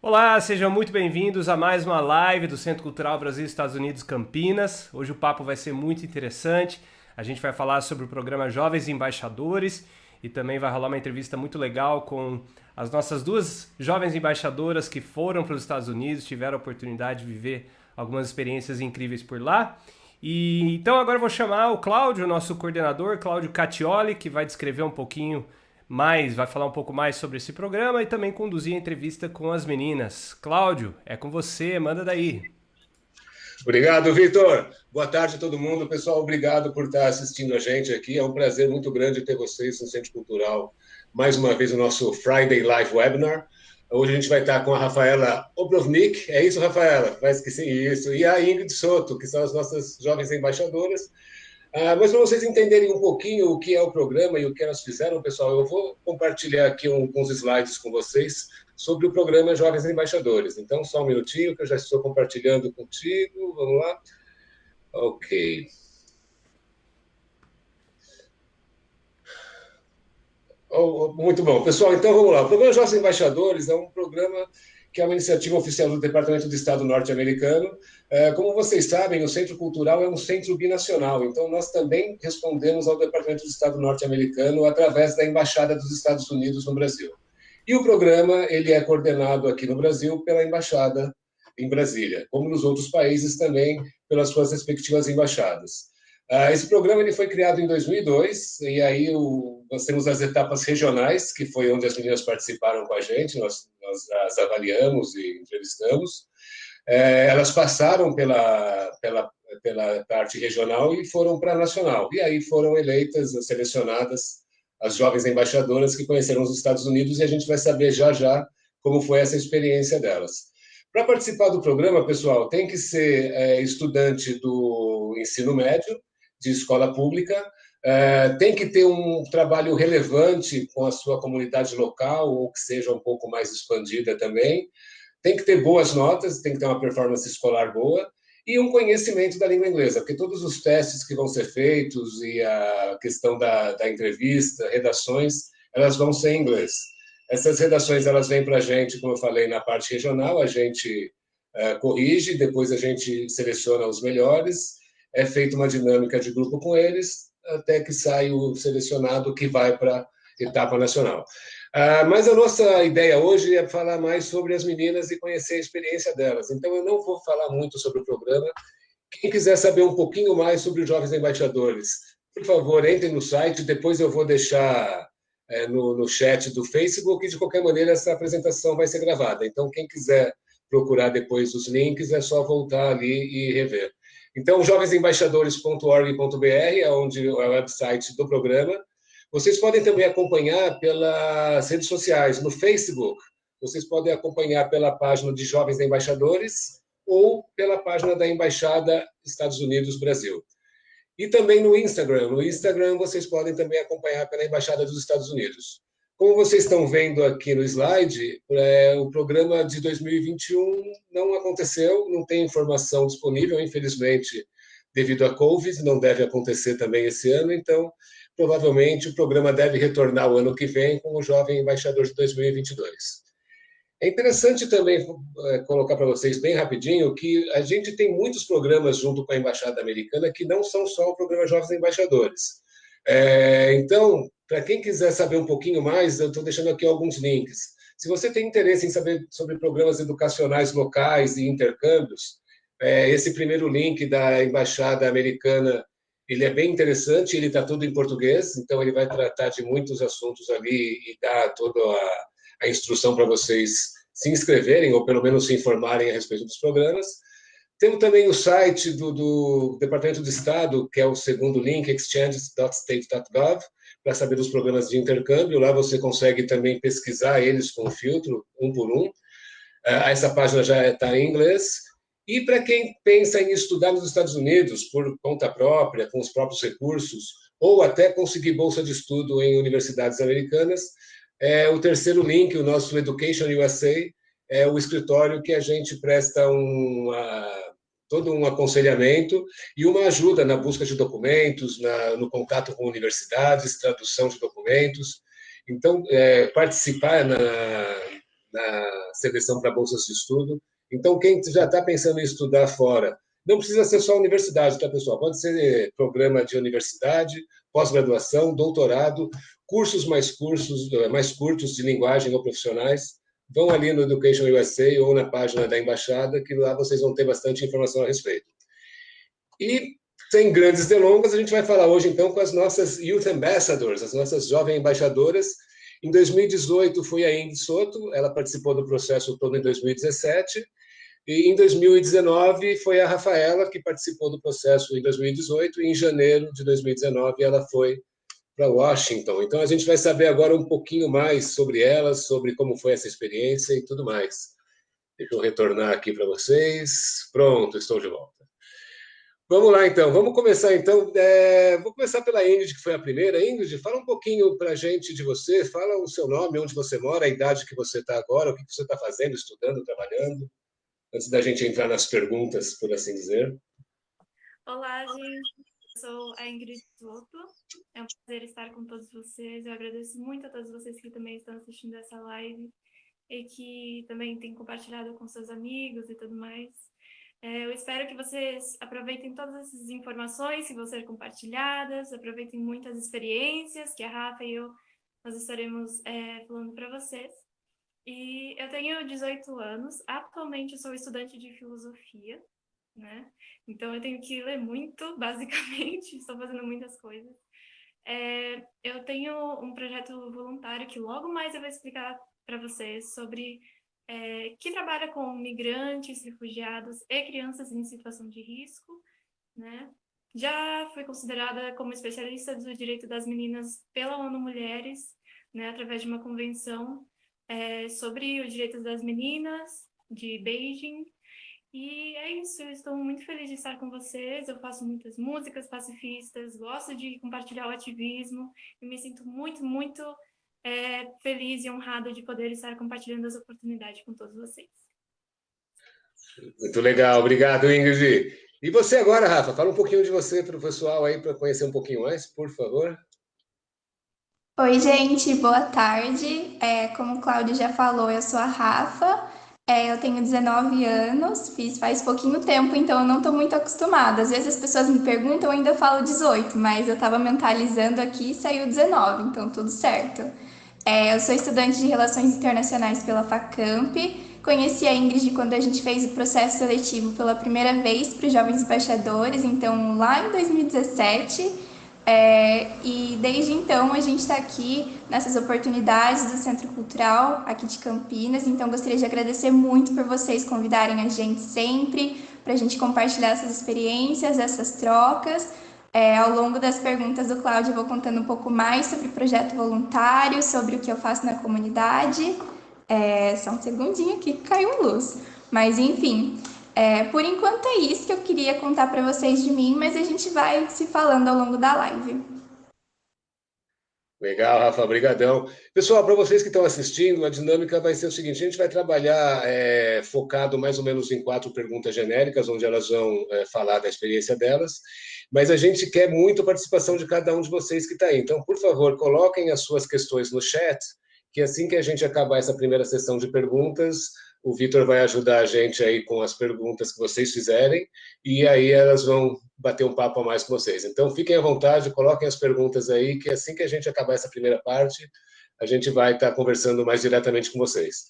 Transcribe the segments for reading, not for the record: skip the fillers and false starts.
Olá, sejam muito bem-vindos a mais uma live do Centro Cultural Brasil Estados Unidos Campinas. Hoje o papo vai ser muito interessante. A gente vai falar sobre o programa Jovens Embaixadores e também vai rolar uma entrevista muito legal com as nossas duas jovens embaixadoras que foram para os Estados Unidos, tiveram a oportunidade de viver algumas experiências incríveis por lá. E então agora eu vou chamar o Cláudio, nosso coordenador, Cláudio Catioli, que vai descrever um pouquinho mais, vai falar um pouco mais sobre esse programa e também conduzir a entrevista com as meninas. Cláudio, é com você, manda daí. Obrigado, Vitor. Boa tarde a todo mundo. Pessoal, obrigado por estar assistindo a gente aqui. É um prazer muito grande ter vocês no Centro Cultural. Mais uma vez, o nosso Friday Live Webinar. Hoje a gente vai estar com a Rafaela Obrovnik. É isso, Rafaela? Vai esquecer isso. E a Ingrid Soto, que são as nossas jovens embaixadoras. Mas para vocês entenderem um pouquinho o que é o programa e o que elas fizeram, pessoal, eu vou compartilhar aqui uns slides com vocês sobre o programa Jovens Embaixadores. Então, só um minutinho que eu já estou compartilhando contigo. Vamos lá. Ok. Muito bom. Pessoal, então vamos lá. O programa Jovens Embaixadores é um programa que é uma iniciativa oficial do Departamento de Estado norte-americano. Como vocês sabem, o Centro Cultural é um centro binacional, então nós também respondemos ao Departamento de Estado norte-americano através da Embaixada dos Estados Unidos no Brasil. E o programa ele é coordenado aqui no Brasil pela Embaixada em Brasília, como nos outros países também pelas suas respectivas embaixadas. Esse programa ele foi criado em 2002, e aí nós temos as etapas regionais, que foi onde as meninas participaram com a gente, nós as avaliamos e entrevistamos. Elas passaram pela parte regional e foram para a nacional, e aí foram eleitas, selecionadas, as jovens embaixadoras que conheceram os Estados Unidos, e a gente vai saber já já como foi essa experiência delas. Para participar do programa, pessoal, tem que ser estudante do ensino médio, de escola pública, tem que ter um trabalho relevante com a sua comunidade local, ou que seja um pouco mais expandida também, tem que ter boas notas, tem que ter uma performance escolar boa, e um conhecimento da língua inglesa, porque todos os testes que vão ser feitos e a questão da entrevista, redações, elas vão ser em inglês. Essas redações, elas vêm para a gente, como eu falei, na parte regional, a gente corrige, depois a gente seleciona os melhores, é feita uma dinâmica de grupo com eles, até que sai o selecionado que vai para a etapa nacional. Mas a nossa ideia hoje é falar mais sobre as meninas e conhecer a experiência delas. Então, eu não vou falar muito sobre o programa. Quem quiser saber um pouquinho mais sobre os Jovens Embaixadores, por favor, entre no site, depois eu vou deixar no chat do Facebook, e de qualquer maneira essa apresentação vai ser gravada. Então, quem quiser procurar depois os links, é só voltar ali e rever. Então, jovensembaixadores.org.br é onde é o website do programa. Vocês podem também acompanhar pelas redes sociais, no Facebook. Vocês podem acompanhar pela página de Jovens Embaixadores ou pela página da Embaixada Estados Unidos Brasil. E também no Instagram. No Instagram vocês podem também acompanhar pela Embaixada dos Estados Unidos. Como vocês estão vendo aqui no slide, o programa de 2021 não aconteceu, não tem informação disponível, infelizmente, devido à Covid, não deve acontecer também esse ano, então, provavelmente, o programa deve retornar o ano que vem com o Jovem Embaixador de 2022. É interessante também colocar para vocês bem rapidinho que a gente tem muitos programas junto com a Embaixada Americana que não são só o programa Jovens Embaixadores. Então, para quem quiser saber um pouquinho mais, eu estou deixando aqui alguns links. Se você tem interesse em saber sobre programas educacionais locais e intercâmbios, esse primeiro link da Embaixada Americana, ele é bem interessante, ele está tudo em português, então ele vai tratar de muitos assuntos ali e dar toda a instrução para vocês se inscreverem, ou pelo menos se informarem a respeito dos programas. Temos também o site do Departamento de Estado, que é o segundo link, exchanges.state.gov, para saber dos programas de intercâmbio. Lá você consegue também pesquisar eles com filtro, um por um. Essa página já está em inglês. E para quem pensa em estudar nos Estados Unidos por conta própria, com os próprios recursos, ou até conseguir bolsa de estudo em universidades americanas, o terceiro link, o nosso Education USA, é o escritório que a gente presta todo um aconselhamento e uma ajuda na busca de documentos, no contato com universidades, tradução de documentos. Então, participar na seleção para bolsas de estudo. Então, quem já está pensando em estudar fora, não precisa ser só universidade, tá, pessoal? Pode ser programa de universidade, pós-graduação, doutorado, cursos mais curtos de linguagem ou profissionais. Vão ali no Education USA ou na página da embaixada, que lá vocês vão ter bastante informação a respeito. E, sem grandes delongas, a gente vai falar hoje, então, com as nossas Youth Ambassadors, as nossas jovens embaixadoras. Em 2018 foi a Ingrid Soto, ela participou do processo todo em 2017, e em 2019 foi a Rafaela, que participou do processo em 2018, e em janeiro de 2019 ela foi para Washington. Então a gente vai saber agora um pouquinho mais sobre elas, sobre como foi essa experiência e tudo mais. Deixa eu retornar aqui para vocês. Pronto, estou de volta. Vamos lá, então. Vamos começar, então. Vou começar pela Ingrid, que foi a primeira. Ingrid, fala um pouquinho para a gente de você. Fala o seu nome, onde você mora, a idade que você está agora, o que você está fazendo, estudando, trabalhando, antes da gente entrar nas perguntas, por assim dizer. Olá, gente. Eu sou a Ingrid Soto. É um prazer estar com todos vocês. Eu agradeço muito a todos vocês que também estão assistindo essa live e que também têm compartilhado com seus amigos e tudo mais. Eu espero que vocês aproveitem todas essas informações que vão ser compartilhadas, aproveitem muitas experiências que a Rafa e eu nós estaremos falando para vocês. E eu tenho 18 anos, atualmente eu sou estudante de filosofia, né? Então eu tenho que ler muito, basicamente, estou fazendo muitas coisas. Eu tenho um projeto voluntário que logo mais eu vou explicar para vocês sobre que trabalha com migrantes, refugiados e crianças em situação de risco, né? Já fui considerada como especialista do direito das meninas pela ONU Mulheres, né, através de uma convenção sobre os direitos das meninas de Beijing. E é isso, eu estou muito feliz de estar com vocês. Eu faço muitas músicas pacifistas, gosto de compartilhar o ativismo e me sinto muito, muito feliz e honrada de poder estar compartilhando essa oportunidade com todos vocês. Muito legal, obrigado, Ingrid. E você agora, Rafa, fala um pouquinho de você para o pessoal aí, para conhecer um pouquinho mais, por favor. Oi, gente, boa tarde. Como o Cláudio já falou, eu sou a Rafa. Eu tenho 19 anos, fiz faz pouquinho tempo, então eu não estou muito acostumada. Às vezes as pessoas me perguntam, eu ainda falo 18, mas eu estava mentalizando aqui e saiu 19, então tudo certo. Eu sou estudante de Relações Internacionais pela Facamp. Conheci a Ingrid quando a gente fez o processo seletivo pela primeira vez para os jovens embaixadores, então lá em 2017. E desde então a gente está aqui nessas oportunidades do Centro Cultural aqui de Campinas, então gostaria de agradecer muito por vocês convidarem a gente sempre, para a gente compartilhar essas experiências, essas trocas. Ao longo das perguntas do Cláudio eu vou contando um pouco mais sobre o projeto voluntário, sobre o que eu faço na comunidade. Só um segundinho aqui que caiu luz. Mas enfim, por enquanto é isso que eu queria contar para vocês de mim, mas a gente vai se falando ao longo da live. Legal, Rafa, brigadão. Pessoal, para vocês que estão assistindo, a dinâmica vai ser o seguinte: a gente vai trabalhar focado mais ou menos em 4 perguntas genéricas, onde elas vão falar da experiência delas, mas a gente quer muito a participação de cada um de vocês que está aí. Então, por favor, coloquem as suas questões no chat, que assim que a gente acabar essa primeira sessão de perguntas, o Vitor vai ajudar a gente aí com as perguntas que vocês fizerem, e aí elas vão bater um papo a mais com vocês. Então, fiquem à vontade, coloquem as perguntas aí, que assim que a gente acabar essa primeira parte, a gente vai estar conversando mais diretamente com vocês.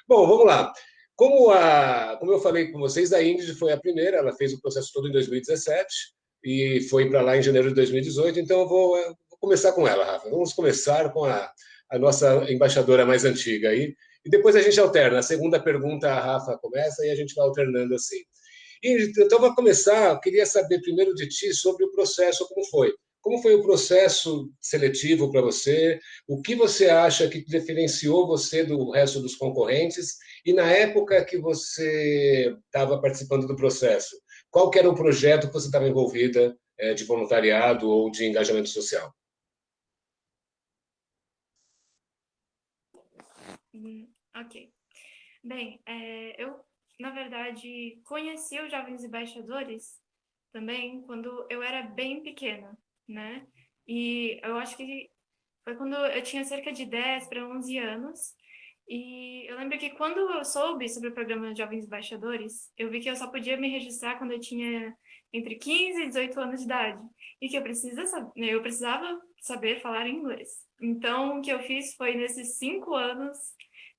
Bom, vamos lá. Como eu falei com vocês, a Ingrid foi a primeira, ela fez o processo todo em 2017 e foi para lá em janeiro de 2018, então eu vou começar com ela, Rafa. Vamos começar com a nossa embaixadora mais antiga aí, e depois a gente alterna. A segunda pergunta a Rafa começa e a gente vai alternando assim. E, então, para começar, eu queria saber primeiro de ti sobre o processo, como foi. Como foi o processo seletivo para você? O que você acha que diferenciou você do resto dos concorrentes? E na época que você estava participando do processo, qual que era o projeto que você estava envolvida de voluntariado ou de engajamento social? Ok. Bem, eu, na verdade, conheci os Jovens Embaixadores também quando eu era bem pequena, né? E eu acho que foi quando eu tinha cerca de 10 para 11 anos. E eu lembro que quando eu soube sobre o programa Jovens Embaixadores, eu vi que eu só podia me registrar quando eu tinha entre 15 e 18 anos de idade. E que eu precisava saber falar inglês. Então, o que eu fiz foi, nesses 5 anos,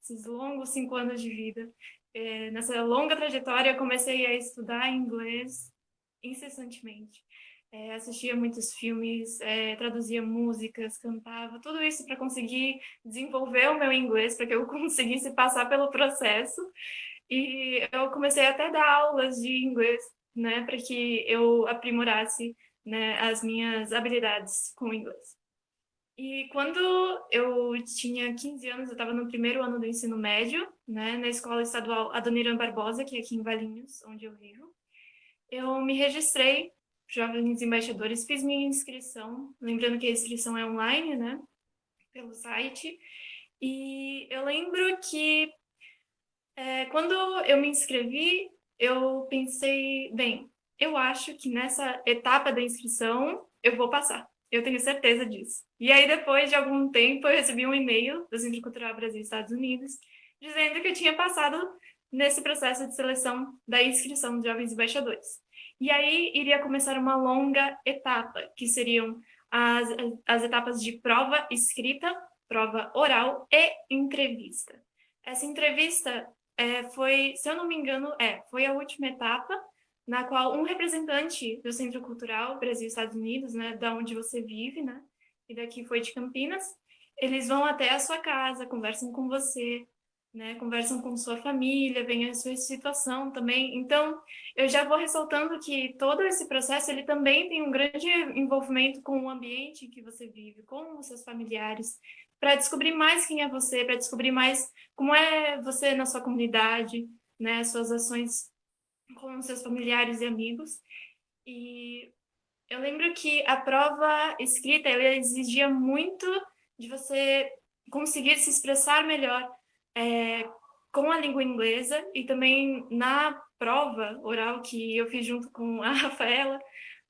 esses longos 5 anos de vida, nessa longa trajetória, eu comecei a estudar inglês incessantemente. Assistia muitos filmes, traduzia músicas, cantava, tudo isso para conseguir desenvolver o meu inglês, para que eu conseguisse passar pelo processo. E eu comecei até a dar aulas de inglês, né, para que eu aprimorasse, né, as minhas habilidades com o inglês. E quando eu tinha 15 anos, eu estava no primeiro ano do ensino médio, né, na escola estadual Adoniran Barbosa, que é aqui em Valinhos, onde eu vivo. Eu me registrei, Jovens Embaixadores, fiz minha inscrição, lembrando que a inscrição é online, né, pelo site. E eu lembro que quando eu me inscrevi, eu pensei, bem, eu acho que nessa etapa da inscrição eu vou passar. Eu tenho certeza disso. E aí, depois de algum tempo, eu recebi um e-mail do Centro Cultural Brasil Estados Unidos dizendo que eu tinha passado nesse processo de seleção da inscrição de jovens embaixadores. E aí iria começar uma longa etapa, que seriam as etapas de prova escrita, prova oral e entrevista. Essa entrevista foi, se eu não me engano, foi a última etapa na qual um representante do Centro Cultural Brasil-Estados Unidos, né, da onde você vive, né, e daqui foi de Campinas, eles vão até a sua casa, conversam com você, né, conversam com sua família, veem a sua situação também. Então, eu já vou ressaltando que todo esse processo, ele também tem um grande envolvimento com o ambiente que você vive, com os seus familiares, para descobrir mais quem é você, para descobrir mais como é você na sua comunidade, né, suas ações com os seus familiares e amigos. E eu lembro que a prova escrita, ela exigia muito de você conseguir se expressar melhor com a língua inglesa, e também na prova oral que eu fiz junto com a Rafaela,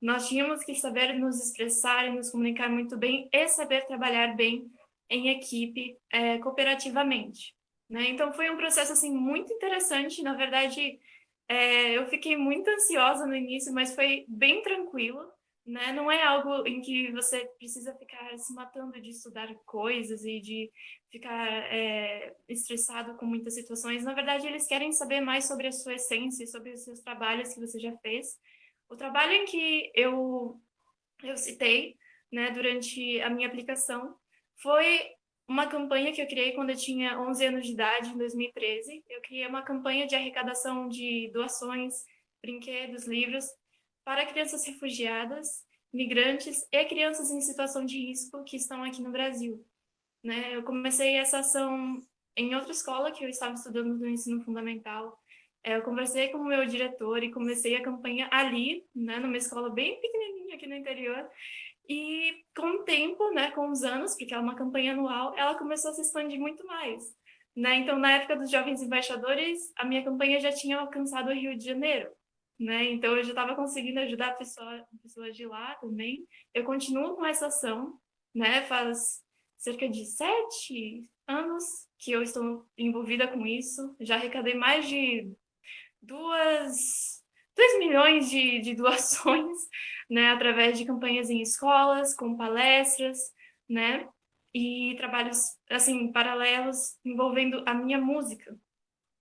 nós tínhamos que saber nos expressar e nos comunicar muito bem e saber trabalhar bem em equipe, cooperativamente, né? Então foi um processo assim muito interessante. Na verdade, eu fiquei muito ansiosa no início, mas foi bem tranquilo, né? Não é algo em que você precisa ficar se matando de estudar coisas e de ficar estressado com muitas situações. Na verdade, eles querem saber mais sobre a sua essência, sobre os seus trabalhos que você já fez. O trabalho em que eu citei, né, durante a minha aplicação foi uma campanha que eu criei quando eu tinha 11 anos de idade, em 2013. Eu criei uma campanha de arrecadação de doações, brinquedos, livros para crianças refugiadas, migrantes e crianças em situação de risco que estão aqui no Brasil, né? Eu comecei essa ação em outra escola que eu estava estudando no ensino fundamental. Eu conversei com o meu diretor e comecei a campanha ali, né, numa escola bem pequenininha aqui no interior. E com o tempo, né, com os anos, porque é uma campanha anual, ela começou a se expandir muito mais, né? Então, na época dos Jovens Embaixadores, a minha campanha já tinha alcançado o Rio de Janeiro, né? Então, eu já estava conseguindo ajudar pessoas de lá também. Eu continuo com essa ação, né? Faz cerca de 7 anos que eu estou envolvida com isso. Já arrecadei mais de 2 milhões de doações, né, através de campanhas em escolas, com palestras, né, e trabalhos, assim, paralelos envolvendo a minha música,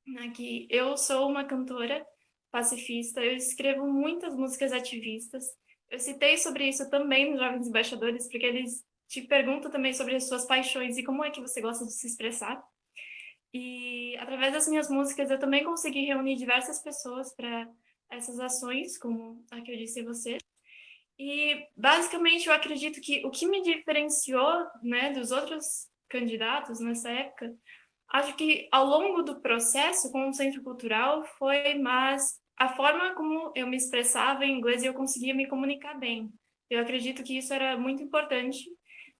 né, que eu sou uma cantora pacifista, eu escrevo muitas músicas ativistas. Eu citei sobre isso também nos Jovens Embaixadores, porque eles te perguntam também sobre as suas paixões e como é que você gosta de se expressar. E através das minhas músicas eu também consegui reunir diversas pessoas para essas ações, como a que eu disse a você. E basicamente eu acredito que o que me diferenciou, né, dos outros candidatos nessa época, acho que ao longo do processo com o Centro Cultural foi mais a forma como eu me expressava em inglês e eu conseguia me comunicar bem. Eu acredito que isso era muito importante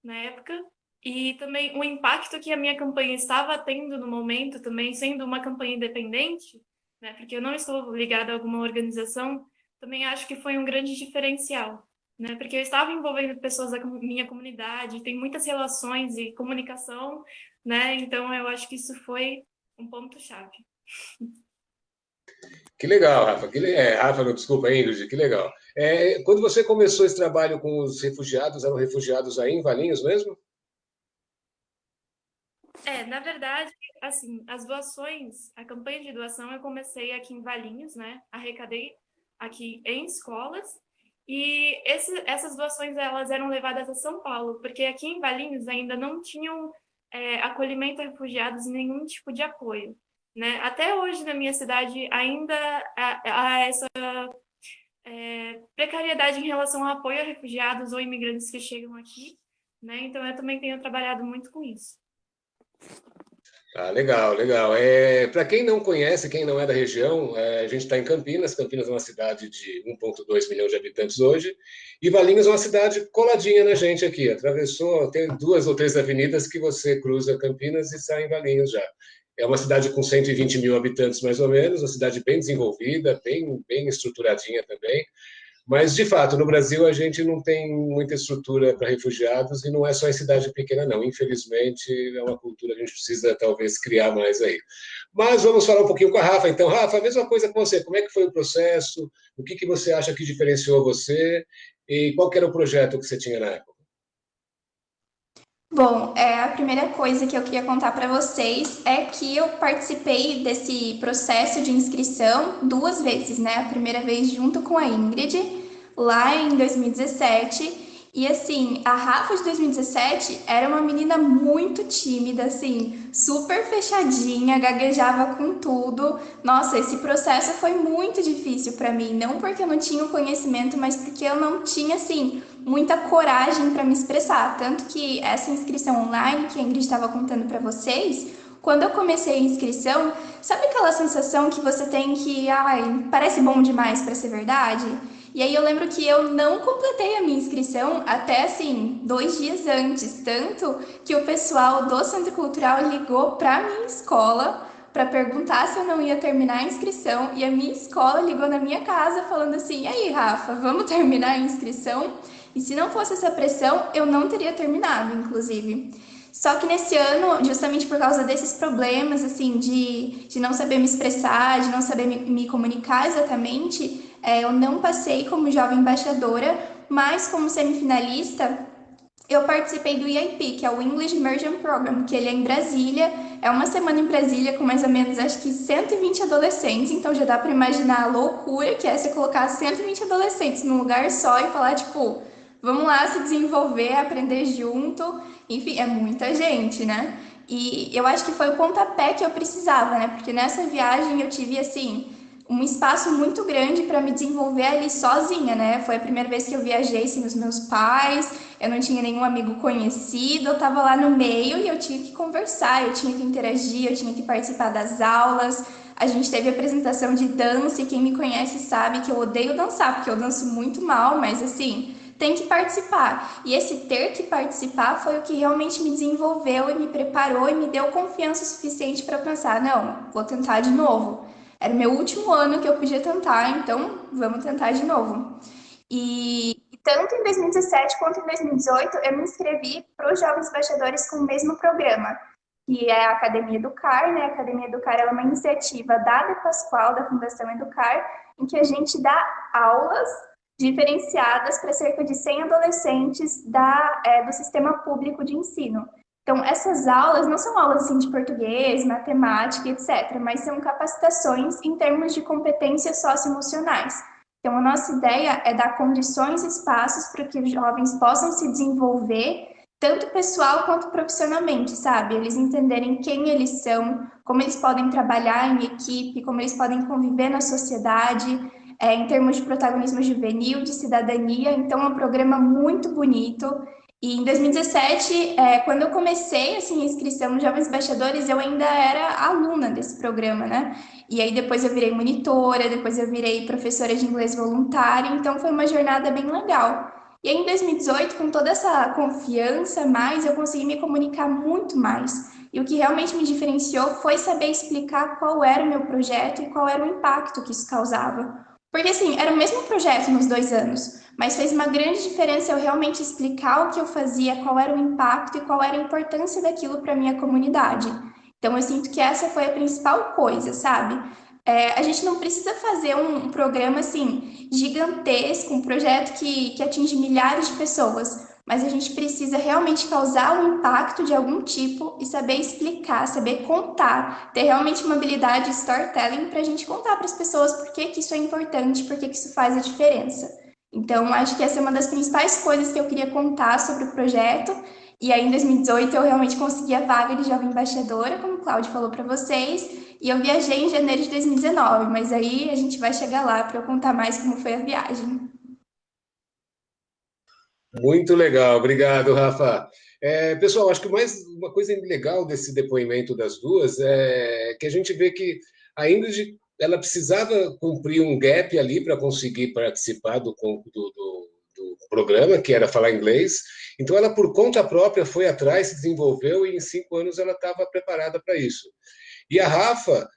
na época. E também o impacto que a minha campanha estava tendo no momento, também sendo uma campanha independente, né, porque eu não estou ligada a alguma organização, também acho que foi um grande diferencial, né, porque eu estava envolvendo pessoas da minha comunidade, tem muitas relações e comunicação né? Então, eu acho que isso foi um ponto-chave. Que legal, Rafa. Rafa, não, desculpa, Ingrid, que legal. Quando você começou esse trabalho com os refugiados, eram refugiados aí em Valinhos mesmo? Na verdade, assim, as doações, a campanha de doação eu comecei aqui em Valinhos, né? Arrecadei aqui em escolas e essas doações elas eram levadas a São Paulo, porque aqui em Valinhos ainda não tinham acolhimento a refugiados e nenhum tipo de apoio, né? Até hoje na minha cidade ainda há essa precariedade em relação ao apoio a refugiados ou imigrantes que chegam aqui, né? Então eu também tenho trabalhado muito com isso. Ah, legal, legal. Para quem não conhece, quem não é da região, a gente está em Campinas. Campinas é uma cidade de 1,2 milhão de habitantes hoje, e Valinhos é uma cidade coladinha na gente aqui. Atravessou, tem 2 ou 3 avenidas que você cruza Campinas e sai em Valinhos já. É uma cidade com 120 mil habitantes, mais ou menos, uma cidade bem desenvolvida, bem estruturadinha também. Mas, de fato, no Brasil a gente não tem muita estrutura para refugiados e não é só em cidade pequena, não. Infelizmente, é uma cultura que a gente precisa, talvez, criar mais aí. Mas vamos falar um pouquinho com a Rafa. Então, Rafa, a mesma coisa com você. Como é que foi o processo? O que você acha que diferenciou você? E qual que era o projeto que você tinha na época? Bom, a primeira coisa que eu queria contar para vocês é que eu participei desse processo de inscrição 2 vezes, né? A primeira vez junto com a Ingrid, lá em 2017. E assim, a Rafa de 2017 era uma menina muito tímida, assim, super fechadinha, gaguejava com tudo. Nossa, esse processo foi muito difícil para mim, não porque eu não tinha o conhecimento, mas porque eu não tinha, assim, muita coragem para me expressar. Tanto que essa inscrição online que a Ingrid estava contando para vocês, quando eu comecei a inscrição, sabe aquela sensação que você tem que, ai, parece bom demais para ser verdade? E aí eu lembro que eu não completei a minha inscrição até assim 2 dias antes, tanto que o pessoal do Centro Cultural ligou para minha escola para perguntar se eu não ia terminar a inscrição e a minha escola ligou na minha casa falando assim: "E aí, Rafa, vamos terminar a inscrição?" E se não fosse essa pressão, eu não teria terminado, inclusive. Só que nesse ano, justamente por causa desses problemas, assim, de não saber me expressar, de não saber me comunicar exatamente, eu não passei como jovem embaixadora, mas como semifinalista, eu participei do EIP, que é o English Immersion Program, que ele é em Brasília, é uma semana em Brasília com mais ou menos, acho que 120 adolescentes, então já dá para imaginar a loucura que é você colocar 120 adolescentes num lugar só e falar, tipo, vamos lá se desenvolver, aprender junto, enfim, é muita gente, né? E eu acho que foi o pontapé que eu precisava, né? Porque nessa viagem eu tive, assim, um espaço muito grande para me desenvolver ali sozinha, né? Foi a primeira vez que eu viajei sem os meus pais, eu não tinha nenhum amigo conhecido, eu estava lá no meio e eu tinha que conversar, eu tinha que interagir, eu tinha que participar das aulas. A gente teve apresentação de dança e quem me conhece sabe que eu odeio dançar, porque eu danço muito mal, mas assim, tem que participar. E esse ter que participar foi o que realmente me desenvolveu e me preparou e me deu confiança suficiente para pensar, não, vou tentar de novo. Era o meu último ano que eu podia tentar, então vamos tentar de novo. E tanto em 2017 quanto em 2018 eu me inscrevi para os Jovens Embaixadores com o mesmo programa, que é a Academia Educar, né? A Academia Educar é uma iniciativa da De Pascoal, da Fundação Educar, em que a gente dá aulas diferenciadas para cerca de 100 adolescentes do sistema público de ensino. Então, essas aulas não são aulas assim, de português, matemática, etc., mas são capacitações em termos de competências socioemocionais. Então, a nossa ideia é dar condições e espaços para que os jovens possam se desenvolver, tanto pessoal quanto profissionalmente, sabe? Eles entenderem quem eles são, como eles podem trabalhar em equipe, como eles podem conviver na sociedade, em termos de protagonismo juvenil, de cidadania. Então, é um programa muito bonito. E em 2017, quando eu comecei assim, a inscrição nos Jovens Embaixadores, eu ainda era aluna desse programa, né? E aí depois eu virei monitora, depois eu virei professora de inglês voluntária, então foi uma jornada bem legal. E aí em 2018, com toda essa confiança mais, eu consegui me comunicar muito mais. E o que realmente me diferenciou foi saber explicar qual era o meu projeto e qual era o impacto que isso causava. Porque assim, era o mesmo projeto nos 2 anos, mas fez uma grande diferença eu realmente explicar o que eu fazia, qual era o impacto e qual era a importância daquilo para minha comunidade. Então eu sinto que essa foi a principal coisa, sabe? A gente não precisa fazer um programa assim gigantesco, um projeto que atinge milhares de pessoas, mas a gente precisa realmente causar um impacto de algum tipo e saber explicar, saber contar, ter realmente uma habilidade de storytelling para a gente contar para as pessoas por que que isso é importante, por que que isso faz a diferença. Então, acho que essa é uma das principais coisas que eu queria contar sobre o projeto. E aí, em 2018, eu realmente consegui a vaga de jovem embaixadora, como o Cláudio falou para vocês. E eu viajei em janeiro de 2019, mas aí a gente vai chegar lá para eu contar mais como foi a viagem. Muito legal, obrigado, Rafa. Pessoal, acho que uma coisa legal desse depoimento das duas é que a gente vê que a Ingrid ela precisava cumprir um gap ali para conseguir participar do programa, que era falar inglês. Então, ela, por conta própria, foi atrás, se desenvolveu e em 5 anos ela estava preparada para isso. E a Rafa,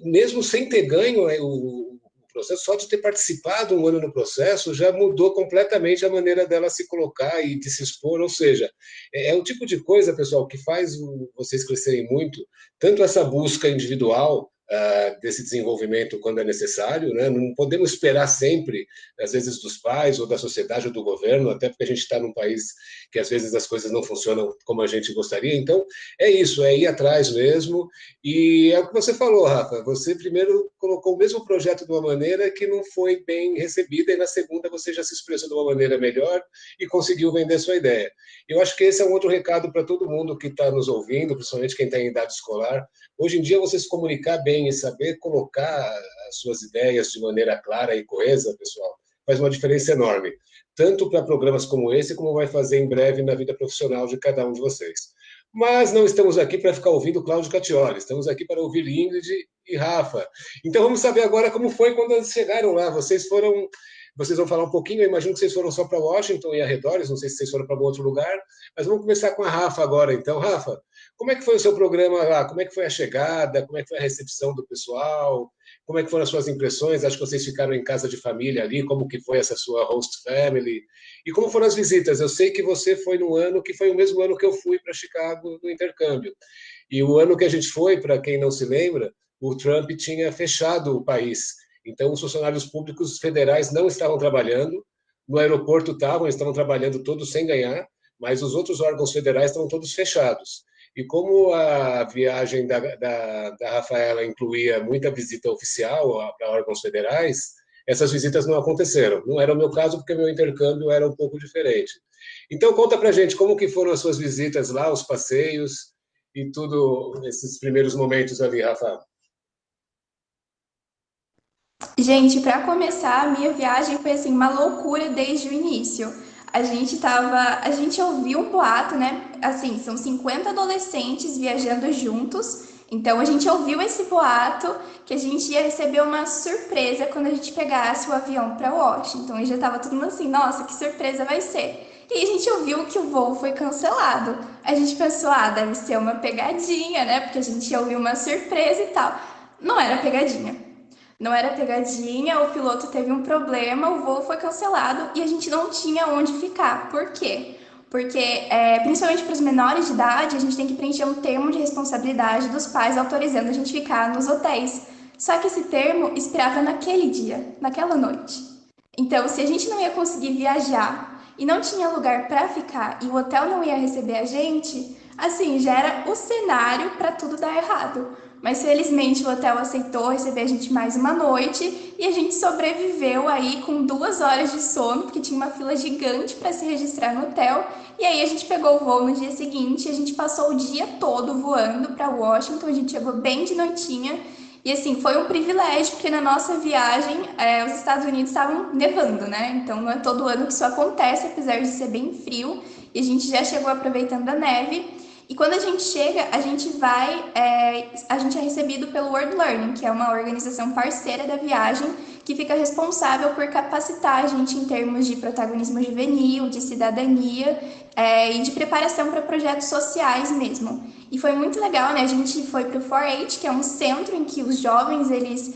mesmo sem ter ganho o processo, só de ter participado um ano no processo, já mudou completamente a maneira dela se colocar e de se expor. Ou seja, o tipo de coisa, pessoal, que faz vocês crescerem muito, tanto essa busca individual desse desenvolvimento quando é necessário, né? Não podemos esperar sempre, às vezes, dos pais ou da sociedade ou do governo, até porque a gente está num país que às vezes as coisas não funcionam como a gente gostaria. Então, é isso, é ir atrás mesmo. E é o que você falou, Rafa. Você primeiro colocou o mesmo projeto de uma maneira que não foi bem recebida, e na segunda você já se expressou de uma maneira melhor e conseguiu vender sua ideia. Eu acho que esse é um outro recado para todo mundo que está nos ouvindo, principalmente quem está em idade escolar. Hoje em dia, você se comunicar bem e saber colocar as suas ideias de maneira clara e coesa, pessoal, faz uma diferença enorme. Tanto para programas como esse, como vai fazer em breve na vida profissional de cada um de vocês. Mas não estamos aqui para ficar ouvindo Cláudio Catioli, estamos aqui para ouvir Ingrid e Rafa. Então vamos saber agora como foi quando eles chegaram lá. Vocês vão falar um pouquinho, eu imagino que vocês foram só para Washington e arredores, não sei se vocês foram para algum outro lugar, mas vamos começar com a Rafa agora. Então, Rafa, como é que foi o seu programa lá? Como é que foi a chegada? Como é que foi a recepção do pessoal? Como é que foram as suas impressões? Acho que vocês ficaram em casa de família ali, como que foi essa sua host family? E como foram as visitas? Eu sei que você foi no ano que foi o mesmo ano que eu fui para Chicago no intercâmbio. E o ano que a gente foi, para quem não se lembra, o Trump tinha fechado o país. Então, os funcionários públicos federais não estavam trabalhando, no aeroporto estavam trabalhando todos sem ganhar, mas os outros órgãos federais estavam todos fechados. E como a viagem da Rafaela incluía muita visita oficial para órgãos federais, essas visitas não aconteceram. Não era o meu caso, porque meu intercâmbio era um pouco diferente. Então, conta pra gente como que foram as suas visitas lá, os passeios e tudo, esses primeiros momentos ali, Rafa. Gente, para começar, a minha viagem foi assim uma loucura desde o início. A gente ouviu um boato, né? Assim, são 50 adolescentes viajando juntos. Então a gente ouviu esse boato que a gente ia receber uma surpresa quando a gente pegasse o avião para Washington. E já tava todo mundo assim, nossa, que surpresa vai ser. E a gente ouviu que o voo foi cancelado. A gente pensou, deve ser uma pegadinha, né? Porque a gente ouviu uma surpresa e tal. Não era pegadinha. Não era pegadinha, o piloto teve um problema, o voo foi cancelado e a gente não tinha onde ficar. Por quê? Porque, principalmente para os menores de idade, a gente tem que preencher um termo de responsabilidade dos pais autorizando a gente ficar nos hotéis. Só que esse termo expirava naquele dia, naquela noite. Então, se a gente não ia conseguir viajar e não tinha lugar para ficar e o hotel não ia receber a gente, assim, já era o cenário para tudo dar errado. Mas felizmente o hotel aceitou receber a gente mais uma noite e a gente sobreviveu aí com 2 horas de sono, porque tinha uma fila gigante para se registrar no hotel. E aí a gente pegou o voo no dia seguinte, a gente passou o dia todo voando para Washington, a gente chegou bem de noitinha. E assim, foi um privilégio, porque na nossa viagem os Estados Unidos estavam nevando, né? Então não é todo ano que isso acontece, apesar de ser bem frio. E a gente já chegou aproveitando a neve. E quando a gente chega, a gente é recebido pelo World Learning, que é uma organização parceira da viagem, que fica responsável por capacitar a gente em termos de protagonismo juvenil, de cidadania e de preparação para projetos sociais mesmo. E foi muito legal, né? A gente foi para o 4-H, que é um centro em que os jovens, eles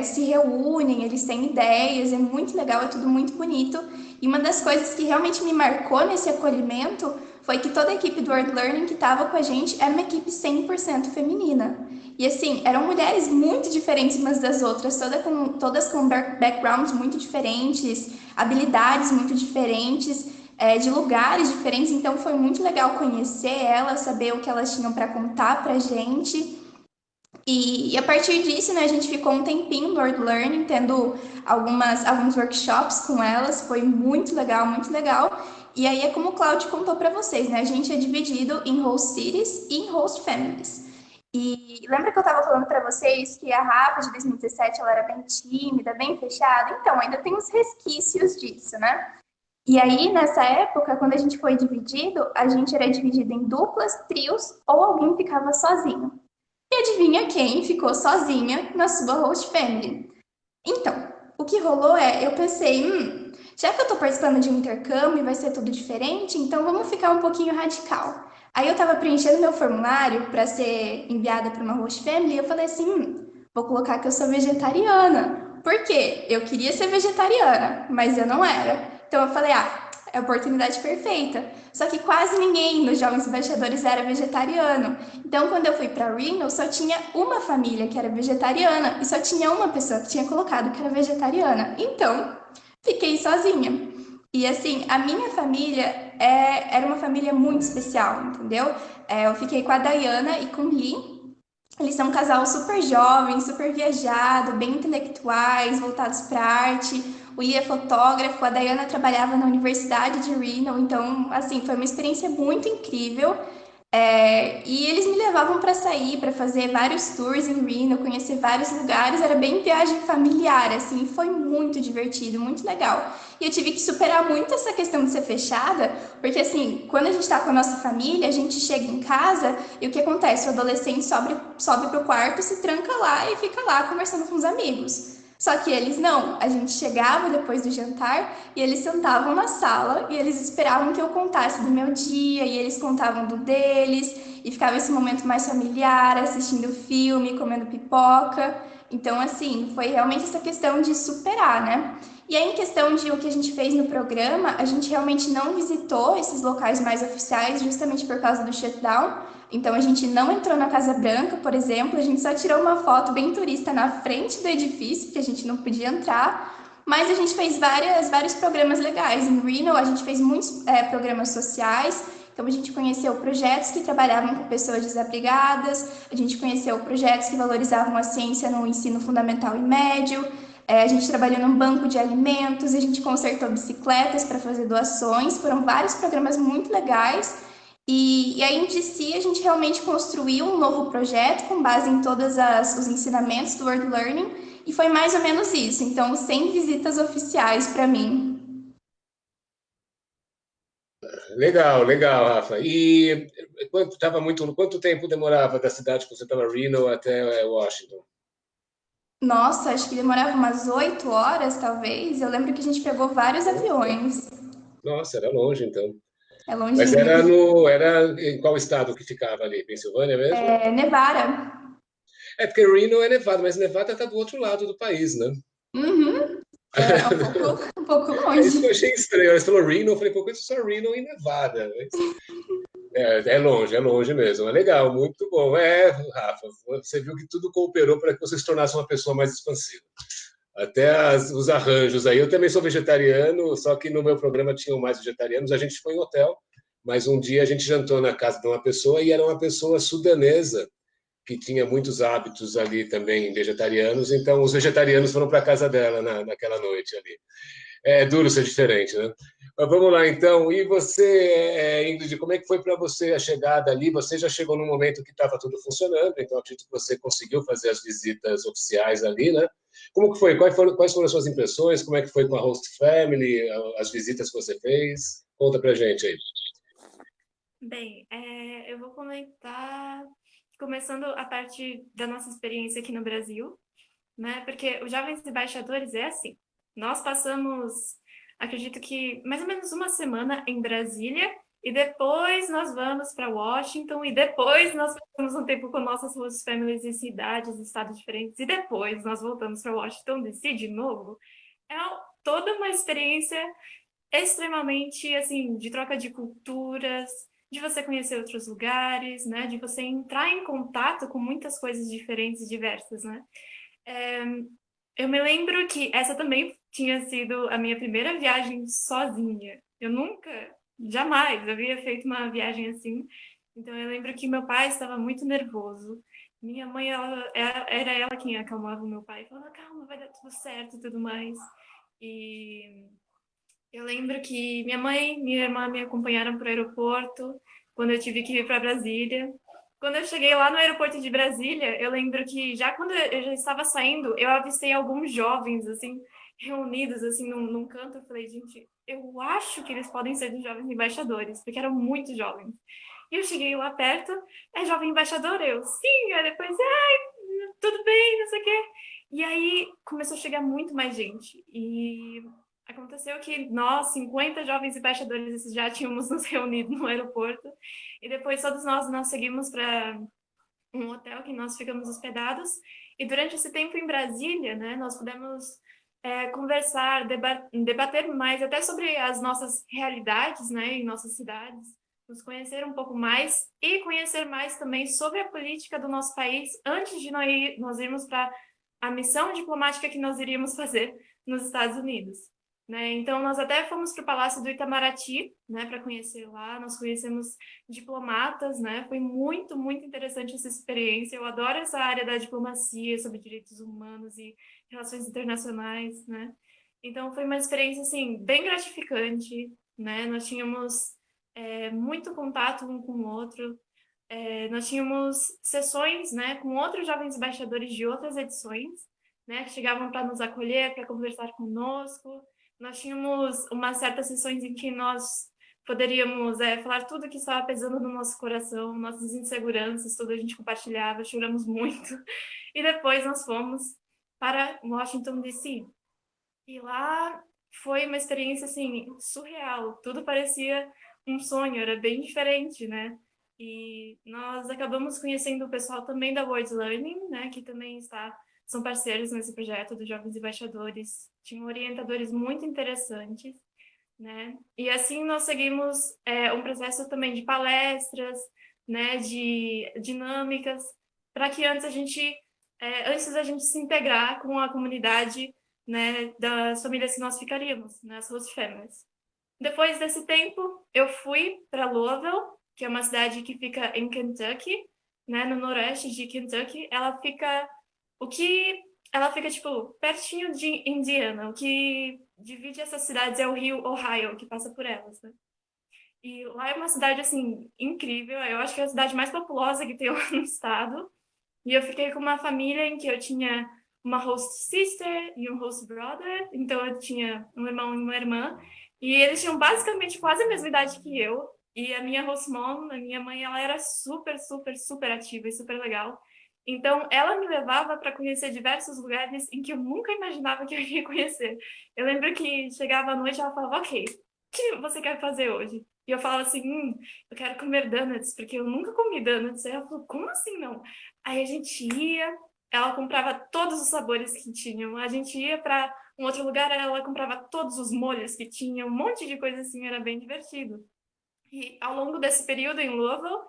se reúnem, eles têm ideias, é muito legal, é tudo muito bonito. E uma das coisas que realmente me marcou nesse acolhimento foi que toda a equipe do World Learning que estava com a gente era uma equipe 100% feminina. E assim, eram mulheres muito diferentes umas das outras, todas com backgrounds muito diferentes, habilidades muito diferentes, de lugares diferentes. Então foi muito legal conhecer elas, saber o que elas tinham para contar pra gente. E a partir disso, né, a gente ficou um tempinho no World Learning, tendo alguns workshops com elas, foi muito legal, muito legal. E aí é como o Claudio contou para vocês, né, a gente é dividido em host cities e em host families. E lembra que eu estava falando para vocês que a Rafa de 2017 ela era bem tímida, bem fechada? Então, ainda tem uns resquícios disso, né? E aí, nessa época, quando a gente foi dividido, a gente era dividido em duplas, trios ou alguém ficava sozinho. E adivinha quem ficou sozinha na sua host family? Então, o que rolou eu pensei, já que eu tô participando de um intercâmbio e vai ser tudo diferente, então vamos ficar um pouquinho radical. Aí eu tava preenchendo meu formulário para ser enviada para uma host family e eu falei assim, vou colocar que eu sou vegetariana. Por quê? Eu queria ser vegetariana, mas eu não era. Então eu falei, é a oportunidade perfeita. Só que quase ninguém nos Jovens Embaixadores era vegetariano. Então, quando eu fui para Reno, só tinha uma família que era vegetariana e só tinha uma pessoa que tinha colocado que era vegetariana. Então, fiquei sozinha. E assim, a minha família era uma família muito especial, entendeu? Eu fiquei com a Diana e com o Lee. Eles são um casal super jovem, super viajado, bem intelectuais, voltados para arte. O Lee é fotógrafo, a Diana trabalhava na Universidade de Reno, então, assim, foi uma experiência muito incrível. E eles me levavam para sair, para fazer vários tours em Reno, conhecer vários lugares, era bem viagem familiar, assim, foi muito divertido, muito legal. E eu tive que superar muito essa questão de ser fechada, porque assim, quando a gente está com a nossa família, a gente chega em casa e o que acontece? O adolescente sobe pro quarto, se tranca lá e fica lá conversando com os amigos. Só que eles não, a gente chegava depois do jantar e eles sentavam na sala e eles esperavam que eu contasse do meu dia e eles contavam do deles e ficava esse momento mais familiar, assistindo filme, comendo pipoca. Então, assim, foi realmente essa questão de superar, né? E aí, em questão de o que a gente fez no programa, a gente realmente não visitou esses locais mais oficiais justamente por causa do shutdown. Então, a gente não entrou na Casa Branca, por exemplo, a gente só tirou uma foto bem turista na frente do edifício, que a gente não podia entrar. Mas a gente fez vários programas legais. Em Reno, a gente fez muitos programas sociais. Então, a gente conheceu projetos que trabalhavam com pessoas desabrigadas, a gente conheceu projetos que valorizavam a ciência no ensino fundamental e médio. A gente trabalhou num banco de alimentos, a gente consertou bicicletas para fazer doações. Foram vários programas muito legais. E aí, em DC, a gente realmente construiu um novo projeto com base em todos os ensinamentos do World Learning. E foi mais ou menos isso. Então, 100 visitas oficiais para mim. Legal, legal, Rafa. E quanto tempo demorava da cidade que você estava, Reno, até Washington? Nossa, acho que demorava umas 8 horas, talvez. Eu lembro que a gente pegou vários aviões. Nossa, era longe, então. É Mas longinho. era em qual estado que ficava ali? Pensilvânia mesmo? Nevada. É porque Reno é Nevada, mas Nevada está do outro lado do país, né? Uhum. É um pouco É isso que eu longe. achei estranho. Você falou Reno, eu falei, pô, isso só Reno e Nevada. É longe mesmo. É legal, muito bom. Rafa, você viu que tudo cooperou para que você se tornasse uma pessoa mais expansiva. Até os arranjos aí. Eu também sou vegetariano, só que no meu programa tinham mais vegetarianos. A gente foi em hotel, mas um dia a gente jantou na casa de uma pessoa e era uma pessoa sudanesa que tinha muitos hábitos ali também vegetarianos. Então os vegetarianos foram para a casa dela naquela noite ali. É duro ser diferente, né? Mas vamos lá, então. E você, Ingrid, como é que foi para você a chegada ali? Você já chegou num momento que estava tudo funcionando, então acredito que você conseguiu fazer as visitas oficiais ali, né? Como que foi? Quais foram as suas impressões? Como é que foi com a Host Family, as visitas que você fez? Conta pra gente aí. Bem, eu vou comentar, começando a parte da nossa experiência aqui no Brasil, né? Porque os Jovens Embaixadores é assim. Nós passamos, acredito que mais ou menos uma semana em Brasília e depois nós vamos para Washington, e depois nós passamos um tempo com nossas host families em cidades, estados diferentes, e depois nós voltamos para Washington DC de novo. É toda uma experiência extremamente, assim, de troca de culturas, de você conhecer outros lugares, né? De você entrar em contato com muitas coisas diferentes e diversas, né? Eu me lembro que essa também tinha sido a minha primeira viagem sozinha. Eu nunca, jamais havia feito uma viagem assim. Então eu lembro que meu pai estava muito nervoso. Minha mãe, era ela quem acalmava o meu pai. Falava, calma, vai dar tudo certo e tudo mais. E eu lembro que minha mãe e minha irmã me acompanharam para o aeroporto quando eu tive que ir para Brasília. Quando eu cheguei lá no aeroporto de Brasília, eu lembro que já quando eu já estava saindo, eu avistei alguns jovens, assim, reunidos, assim, num canto. Eu falei, gente, eu acho que eles podem ser dos jovens embaixadores, porque eram muito jovens. E eu cheguei lá perto, é jovem embaixador? Eu, sim. Aí depois, ai, tudo bem, não sei o quê. E aí começou a chegar muito mais gente. E aconteceu que nós, 50 jovens embaixadores, já tínhamos nos reunido no aeroporto. E depois todos nós seguimos para um hotel que nós ficamos hospedados. E durante esse tempo em Brasília, né, nós pudemos conversar, debater mais até sobre as nossas realidades, né, em nossas cidades, nos conhecer um pouco mais e conhecer mais também sobre a política do nosso país antes de nós irmos para a missão diplomática que nós iríamos fazer nos Estados Unidos. Né? Então, nós até fomos para o Palácio do Itamaraty, né, para conhecer lá. Nós conhecemos diplomatas, né? Foi muito, muito interessante essa experiência. Eu adoro essa área da diplomacia, sobre direitos humanos e relações internacionais, né? Então, foi uma experiência, assim, bem gratificante, né? Nós tínhamos muito contato um com o outro. Nós tínhamos sessões, né, com outros jovens embaixadores de outras edições, né, que chegavam para nos acolher, para conversar conosco. Nós tínhamos umas certas sessões em que nós poderíamos falar tudo que estava pesando no nosso coração, nossas inseguranças, tudo a gente compartilhava, choramos muito. E depois nós fomos para Washington, D.C. E lá foi uma experiência, assim, surreal. Tudo parecia um sonho, era bem diferente, né? E nós acabamos conhecendo o pessoal também da World Learning, né? Que também são parceiros nesse projeto dos Jovens Embaixadores. Tinham orientadores muito interessantes, né? E assim nós seguimos um processo também de palestras, né? De dinâmicas, para que antes da gente se integrar com a comunidade, né, das famílias que nós ficaríamos, né, as host families. Depois desse tempo, eu fui para Louisville, que é uma cidade que fica em Kentucky, né, no noroeste de Kentucky. Ela fica tipo pertinho de Indiana. O que divide essas cidades é o rio Ohio, que passa por elas, né? E lá é uma cidade assim incrível. Eu acho que é a cidade mais populosa que tem lá no estado. E eu fiquei com uma família em que eu tinha uma host sister e um host brother. Então eu tinha um irmão e uma irmã. E eles tinham basicamente quase a mesma idade que eu. E a minha host mom, a minha mãe, ela era super, super, super ativa e super legal. Então ela me levava para conhecer diversos lugares em que eu nunca imaginava que eu ia conhecer. Eu lembro que chegava à noite e ela falava, ok, o que você quer fazer hoje? E eu falava assim, eu quero comer donuts, porque eu nunca comi donuts. Aí ela falou, como assim não? Aí a gente ia, ela comprava todos os sabores que tinham. A gente ia para um outro lugar, ela comprava todos os molhos que tinha, um monte de coisa assim, era bem divertido. E ao longo desse período em Louisville,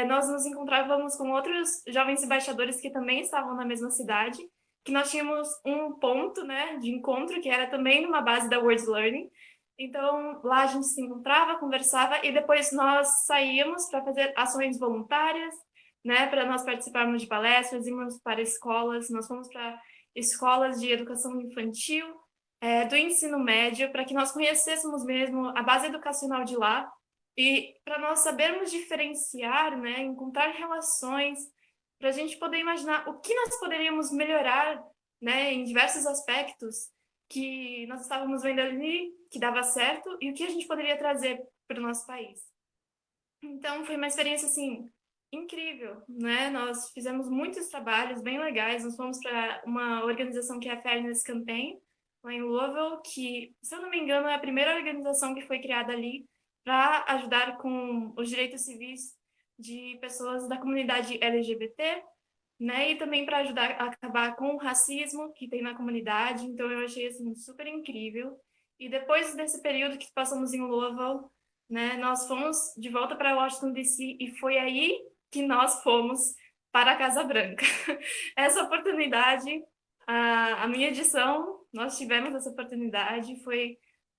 nós nos encontrávamos com outros jovens embaixadores que também estavam na mesma cidade, que nós tínhamos um ponto, né, de encontro, que era também numa base da World Learning. Então, lá a gente se encontrava, conversava, e depois nós saíamos para fazer ações voluntárias, né, para nós participarmos de palestras, íamos para escolas, nós fomos para escolas de educação infantil, do ensino médio, para que nós conhecêssemos mesmo a base educacional de lá, e para nós sabermos diferenciar, né, encontrar relações, para a gente poder imaginar o que nós poderíamos melhorar, né, em diversos aspectos que nós estávamos vendo ali, que dava certo, e o que a gente poderia trazer para o nosso país. Então, foi uma experiência, assim, incrível, né? Nós fizemos muitos trabalhos bem legais. Nós fomos para uma organização que é a Fairness Campaign, lá em Louisville, que, se eu não me engano, é a primeira organização que foi criada ali para ajudar com os direitos civis de pessoas da comunidade LGBT, né? E também para ajudar a acabar com o racismo que tem na comunidade. Então eu achei assim super incrível. E depois desse período que passamos em Louisville, né, nós fomos de volta para Washington DC e foi aí que nós fomos para a Casa Branca. Essa oportunidade, a minha edição, nós tivemos essa oportunidade,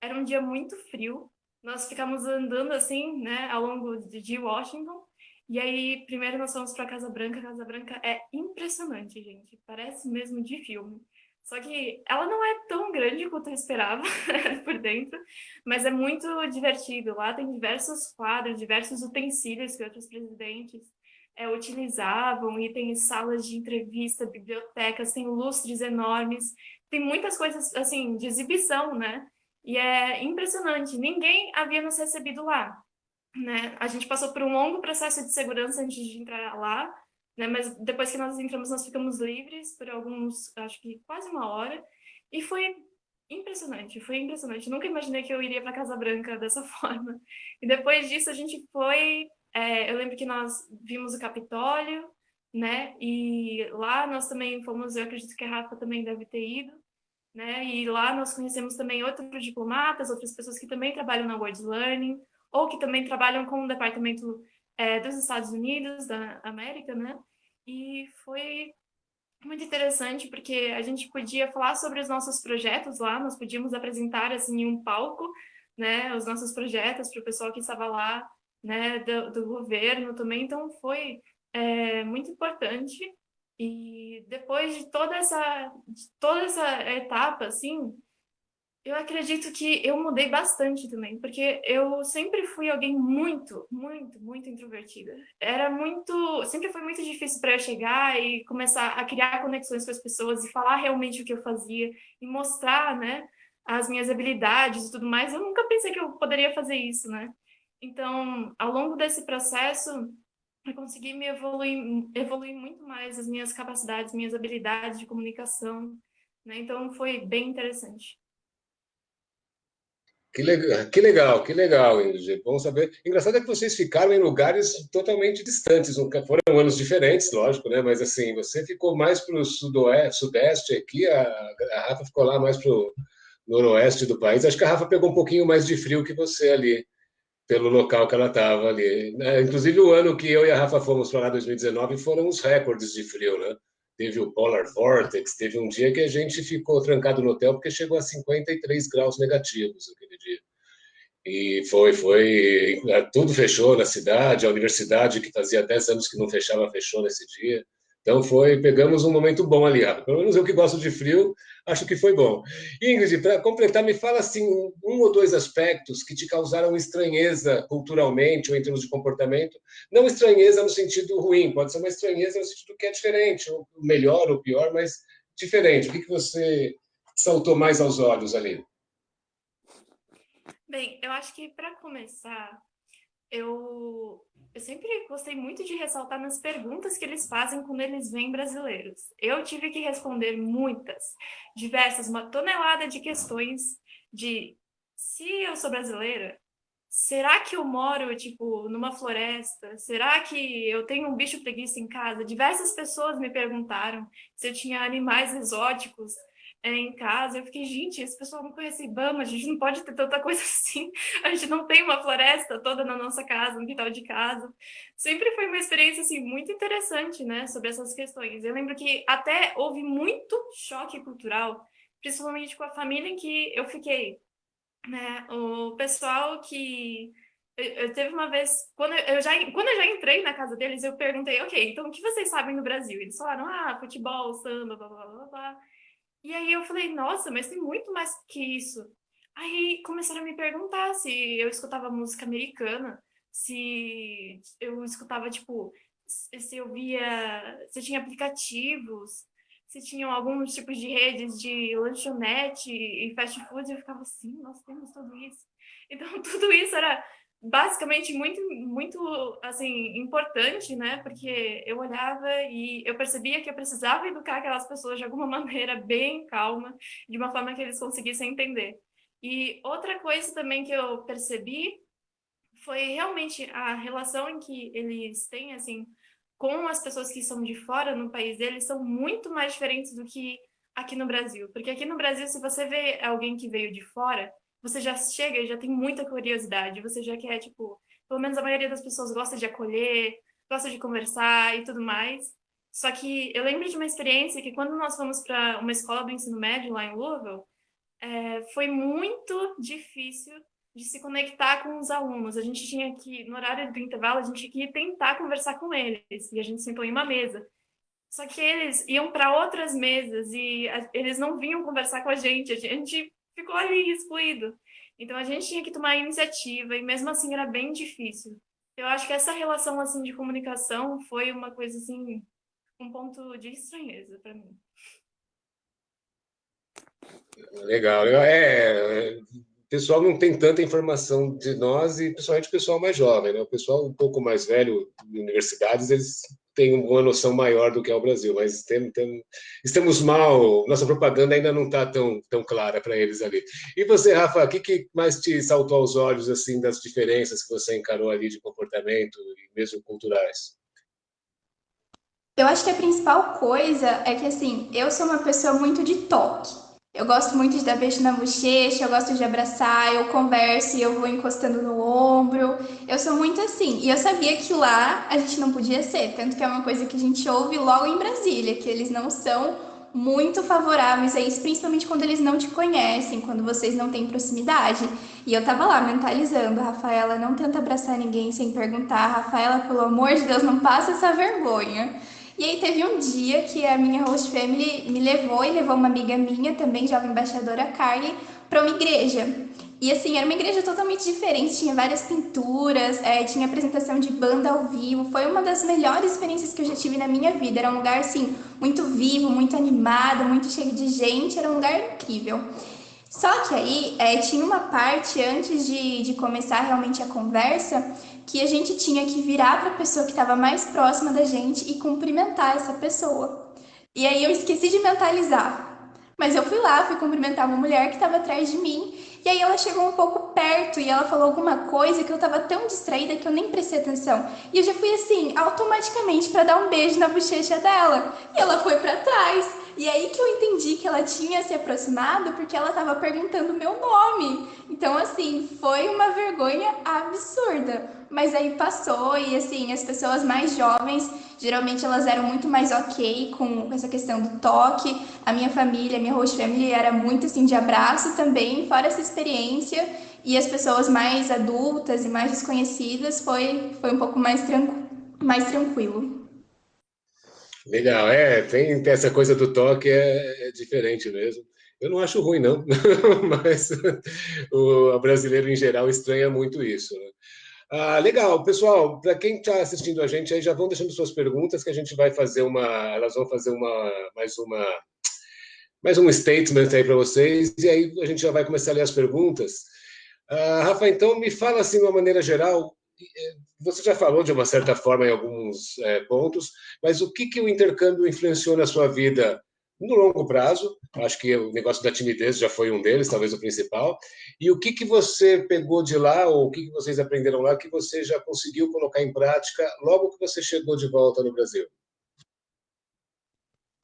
era um dia muito frio. Nós ficamos andando assim, né, ao longo de Washington. E aí, primeiro nós fomos para Casa Branca. Casa Branca é impressionante, gente. Parece mesmo de filme. Só que ela não é tão grande quanto eu esperava por dentro, mas é muito divertido. Lá tem diversos quadros, diversos utensílios que outros presidentes utilizavam, e tem salas de entrevista, bibliotecas, tem lustres enormes, tem muitas coisas assim de exibição, né? E é impressionante. Ninguém havia nos recebido lá, né? A gente passou por um longo processo de segurança antes de entrar lá, né? Mas depois que nós entramos, nós ficamos livres por acho que quase uma hora, e foi impressionante, foi impressionante. Nunca imaginei que eu iria para Casa Branca dessa forma. E depois disso a gente foi, eu lembro que nós vimos o Capitólio, né? E lá nós também fomos, eu acredito que a Rafa também deve ter ido, né? E lá nós conhecemos também outros diplomatas, outras pessoas que também trabalham na World Learning, ou que também trabalham com o departamento dos Estados Unidos, da América, né? E foi muito interessante, porque a gente podia falar sobre os nossos projetos lá, nós podíamos apresentar, assim, em um palco, né, os nossos projetos para o pessoal que estava lá, né, do governo também. Então, foi muito importante. E depois de toda essa etapa, assim, eu acredito que eu mudei bastante também, porque eu sempre fui alguém muito, muito, muito introvertida. Sempre foi muito difícil para eu chegar e começar a criar conexões com as pessoas e falar realmente o que eu fazia e mostrar, né, as minhas habilidades e tudo mais. Eu nunca pensei que eu poderia fazer isso, né? Então, ao longo desse processo, eu consegui evoluir muito mais as minhas capacidades, minhas habilidades de comunicação, né? Então, foi bem interessante. Que legal, Ingrid. Bom saber. Engraçado é que vocês ficaram em lugares totalmente distantes. Foram anos diferentes, lógico, né? Mas assim, você ficou mais para o sudeste aqui, a Rafa ficou lá mais para o noroeste do país. Acho que a Rafa pegou um pouquinho mais de frio que você ali, pelo local que ela estava ali, né? Inclusive, o ano que eu e a Rafa fomos para lá, 2019, foram os recordes de frio, né? Teve o Polar Vortex, teve um dia que a gente ficou trancado no hotel porque chegou a 53 graus negativos aquele dia. E tudo fechou na cidade, a universidade, que fazia 10 anos que não fechava, fechou nesse dia. Então pegamos um momento bom ali. Pelo menos eu que gosto de frio, acho que foi bom. Ingrid, para completar, me fala assim, um ou dois aspectos que te causaram estranheza culturalmente ou em termos de comportamento. Não estranheza no sentido ruim, pode ser uma estranheza no sentido que é diferente, ou melhor ou pior, mas diferente. O que você saltou mais aos olhos ali? Bem, eu acho que para começar, eu sempre gostei muito de ressaltar nas perguntas que eles fazem quando eles vêm brasileiros. Eu tive que responder diversas, uma tonelada de questões de se eu sou brasileira, será que eu moro, tipo, numa floresta? Será que eu tenho um bicho preguiça em casa? Diversas pessoas me perguntaram se eu tinha animais exóticos em casa. Eu fiquei, gente, esse pessoal não conhece Ibama, a gente não pode ter tanta coisa assim. A gente não tem uma floresta toda na nossa casa, no quintal de casa. Sempre foi uma experiência, assim, muito interessante, né, sobre essas questões. Eu lembro que até houve muito choque cultural, principalmente com a família em que eu fiquei, né? O pessoal que eu teve uma vez, quando eu já entrei na casa deles, eu perguntei, ok, então o que vocês sabem do Brasil? Eles falaram, futebol, samba, blá, blá, blá, blá. E aí eu falei, nossa, mas tem muito mais que isso. Aí começaram a me perguntar se eu escutava música americana, se eu escutava, tipo, se eu via, se tinha aplicativos, se tinham alguns tipos de redes de lanchonete e fast food. Eu ficava assim, nós temos tudo isso. Então, tudo isso era basicamente muito, muito, assim, importante, né? Porque eu olhava e eu percebia que eu precisava educar aquelas pessoas de alguma maneira bem calma, de uma forma que eles conseguissem entender. E outra coisa também que eu percebi foi realmente a relação em que eles têm, assim, com as pessoas que são de fora no país deles são muito mais diferentes do que aqui no Brasil. Porque aqui no Brasil, se você vê alguém que veio de fora, você já chega e já tem muita curiosidade, você já quer, tipo, pelo menos a maioria das pessoas gosta de acolher, gosta de conversar e tudo mais. Só que eu lembro de uma experiência que quando nós fomos para uma escola do ensino médio lá em Louisville, foi muito difícil de se conectar com os alunos. A gente tinha que, no horário do intervalo, a gente tinha que tentar conversar com eles. E a gente sentou em uma mesa. Só que eles iam para outras mesas e eles não vinham conversar com a gente ficou ali excluído. Então a gente tinha que tomar a iniciativa e mesmo assim era bem difícil. Eu acho que essa relação assim de comunicação foi uma coisa assim, um ponto de estranheza para mim. Legal. O pessoal não tem tanta informação de nós e principalmente o pessoal mais jovem, né? O pessoal um pouco mais velho de universidades, eles têm uma noção maior do que é o Brasil, mas estamos mal, nossa propaganda ainda não está tão clara para eles ali. E você, Rafa, o que mais te saltou aos olhos assim das diferenças que você encarou ali de comportamento e mesmo culturais? Eu acho que a principal coisa é que, assim, eu sou uma pessoa muito de toque. Eu gosto muito de dar beijo na bochecha, eu gosto de abraçar, eu converso e eu vou encostando no ombro. Eu sou muito assim. E eu sabia que lá a gente não podia ser, tanto que é uma coisa que a gente ouve logo em Brasília, que eles não são muito favoráveis a isso, principalmente quando eles não te conhecem, quando vocês não têm proximidade. E eu tava lá mentalizando, Rafaela, não tenta abraçar ninguém sem perguntar, Rafaela, pelo amor de Deus, não passa essa vergonha. E aí teve um dia que a minha host family me levou e levou uma amiga minha, também jovem embaixadora, Carly, para uma igreja. E assim, era uma igreja totalmente diferente, tinha várias pinturas, tinha apresentação de banda ao vivo. Foi uma das melhores experiências que eu já tive na minha vida. Era um lugar assim, muito vivo, muito animado, muito cheio de gente, era um lugar incrível. Só que aí tinha uma parte antes de começar realmente a conversa que a gente tinha que virar para a pessoa que estava mais próxima da gente e cumprimentar essa pessoa. E aí eu esqueci de mentalizar. Mas eu fui lá, fui cumprimentar uma mulher que estava atrás de mim. E aí ela chegou um pouco perto e ela falou alguma coisa que eu estava tão distraída que eu nem prestei atenção. E eu já fui assim, automaticamente para dar um beijo na bochecha dela. E ela foi para trás. E aí que eu entendi que ela tinha se aproximado porque ela estava perguntando o meu nome. Então, assim, foi uma vergonha absurda. Mas aí passou e, assim, as pessoas mais jovens, geralmente elas eram muito mais ok com essa questão do toque. A minha família, a minha host family era muito, assim, de abraço também, fora essa experiência. E as pessoas mais adultas e mais desconhecidas foi um pouco mais tranquilo. Legal, tem essa coisa do toque, é diferente mesmo. Eu não acho ruim, não, mas o brasileiro em geral estranha muito isso, né? Legal, pessoal, para quem está assistindo a gente aí, já vão deixando suas perguntas que a gente vai fazer elas vão fazer mais um statement aí para vocês, e aí a gente já vai começar a ler as perguntas. Rafa, então me fala assim de uma maneira geral, você já falou de uma certa forma em alguns pontos, mas o que o intercâmbio influenciou na sua vida no longo prazo? Acho que o negócio da timidez já foi um deles, talvez o principal. E o que você pegou de lá, ou o que vocês aprenderam lá, que você já conseguiu colocar em prática logo que você chegou de volta no Brasil?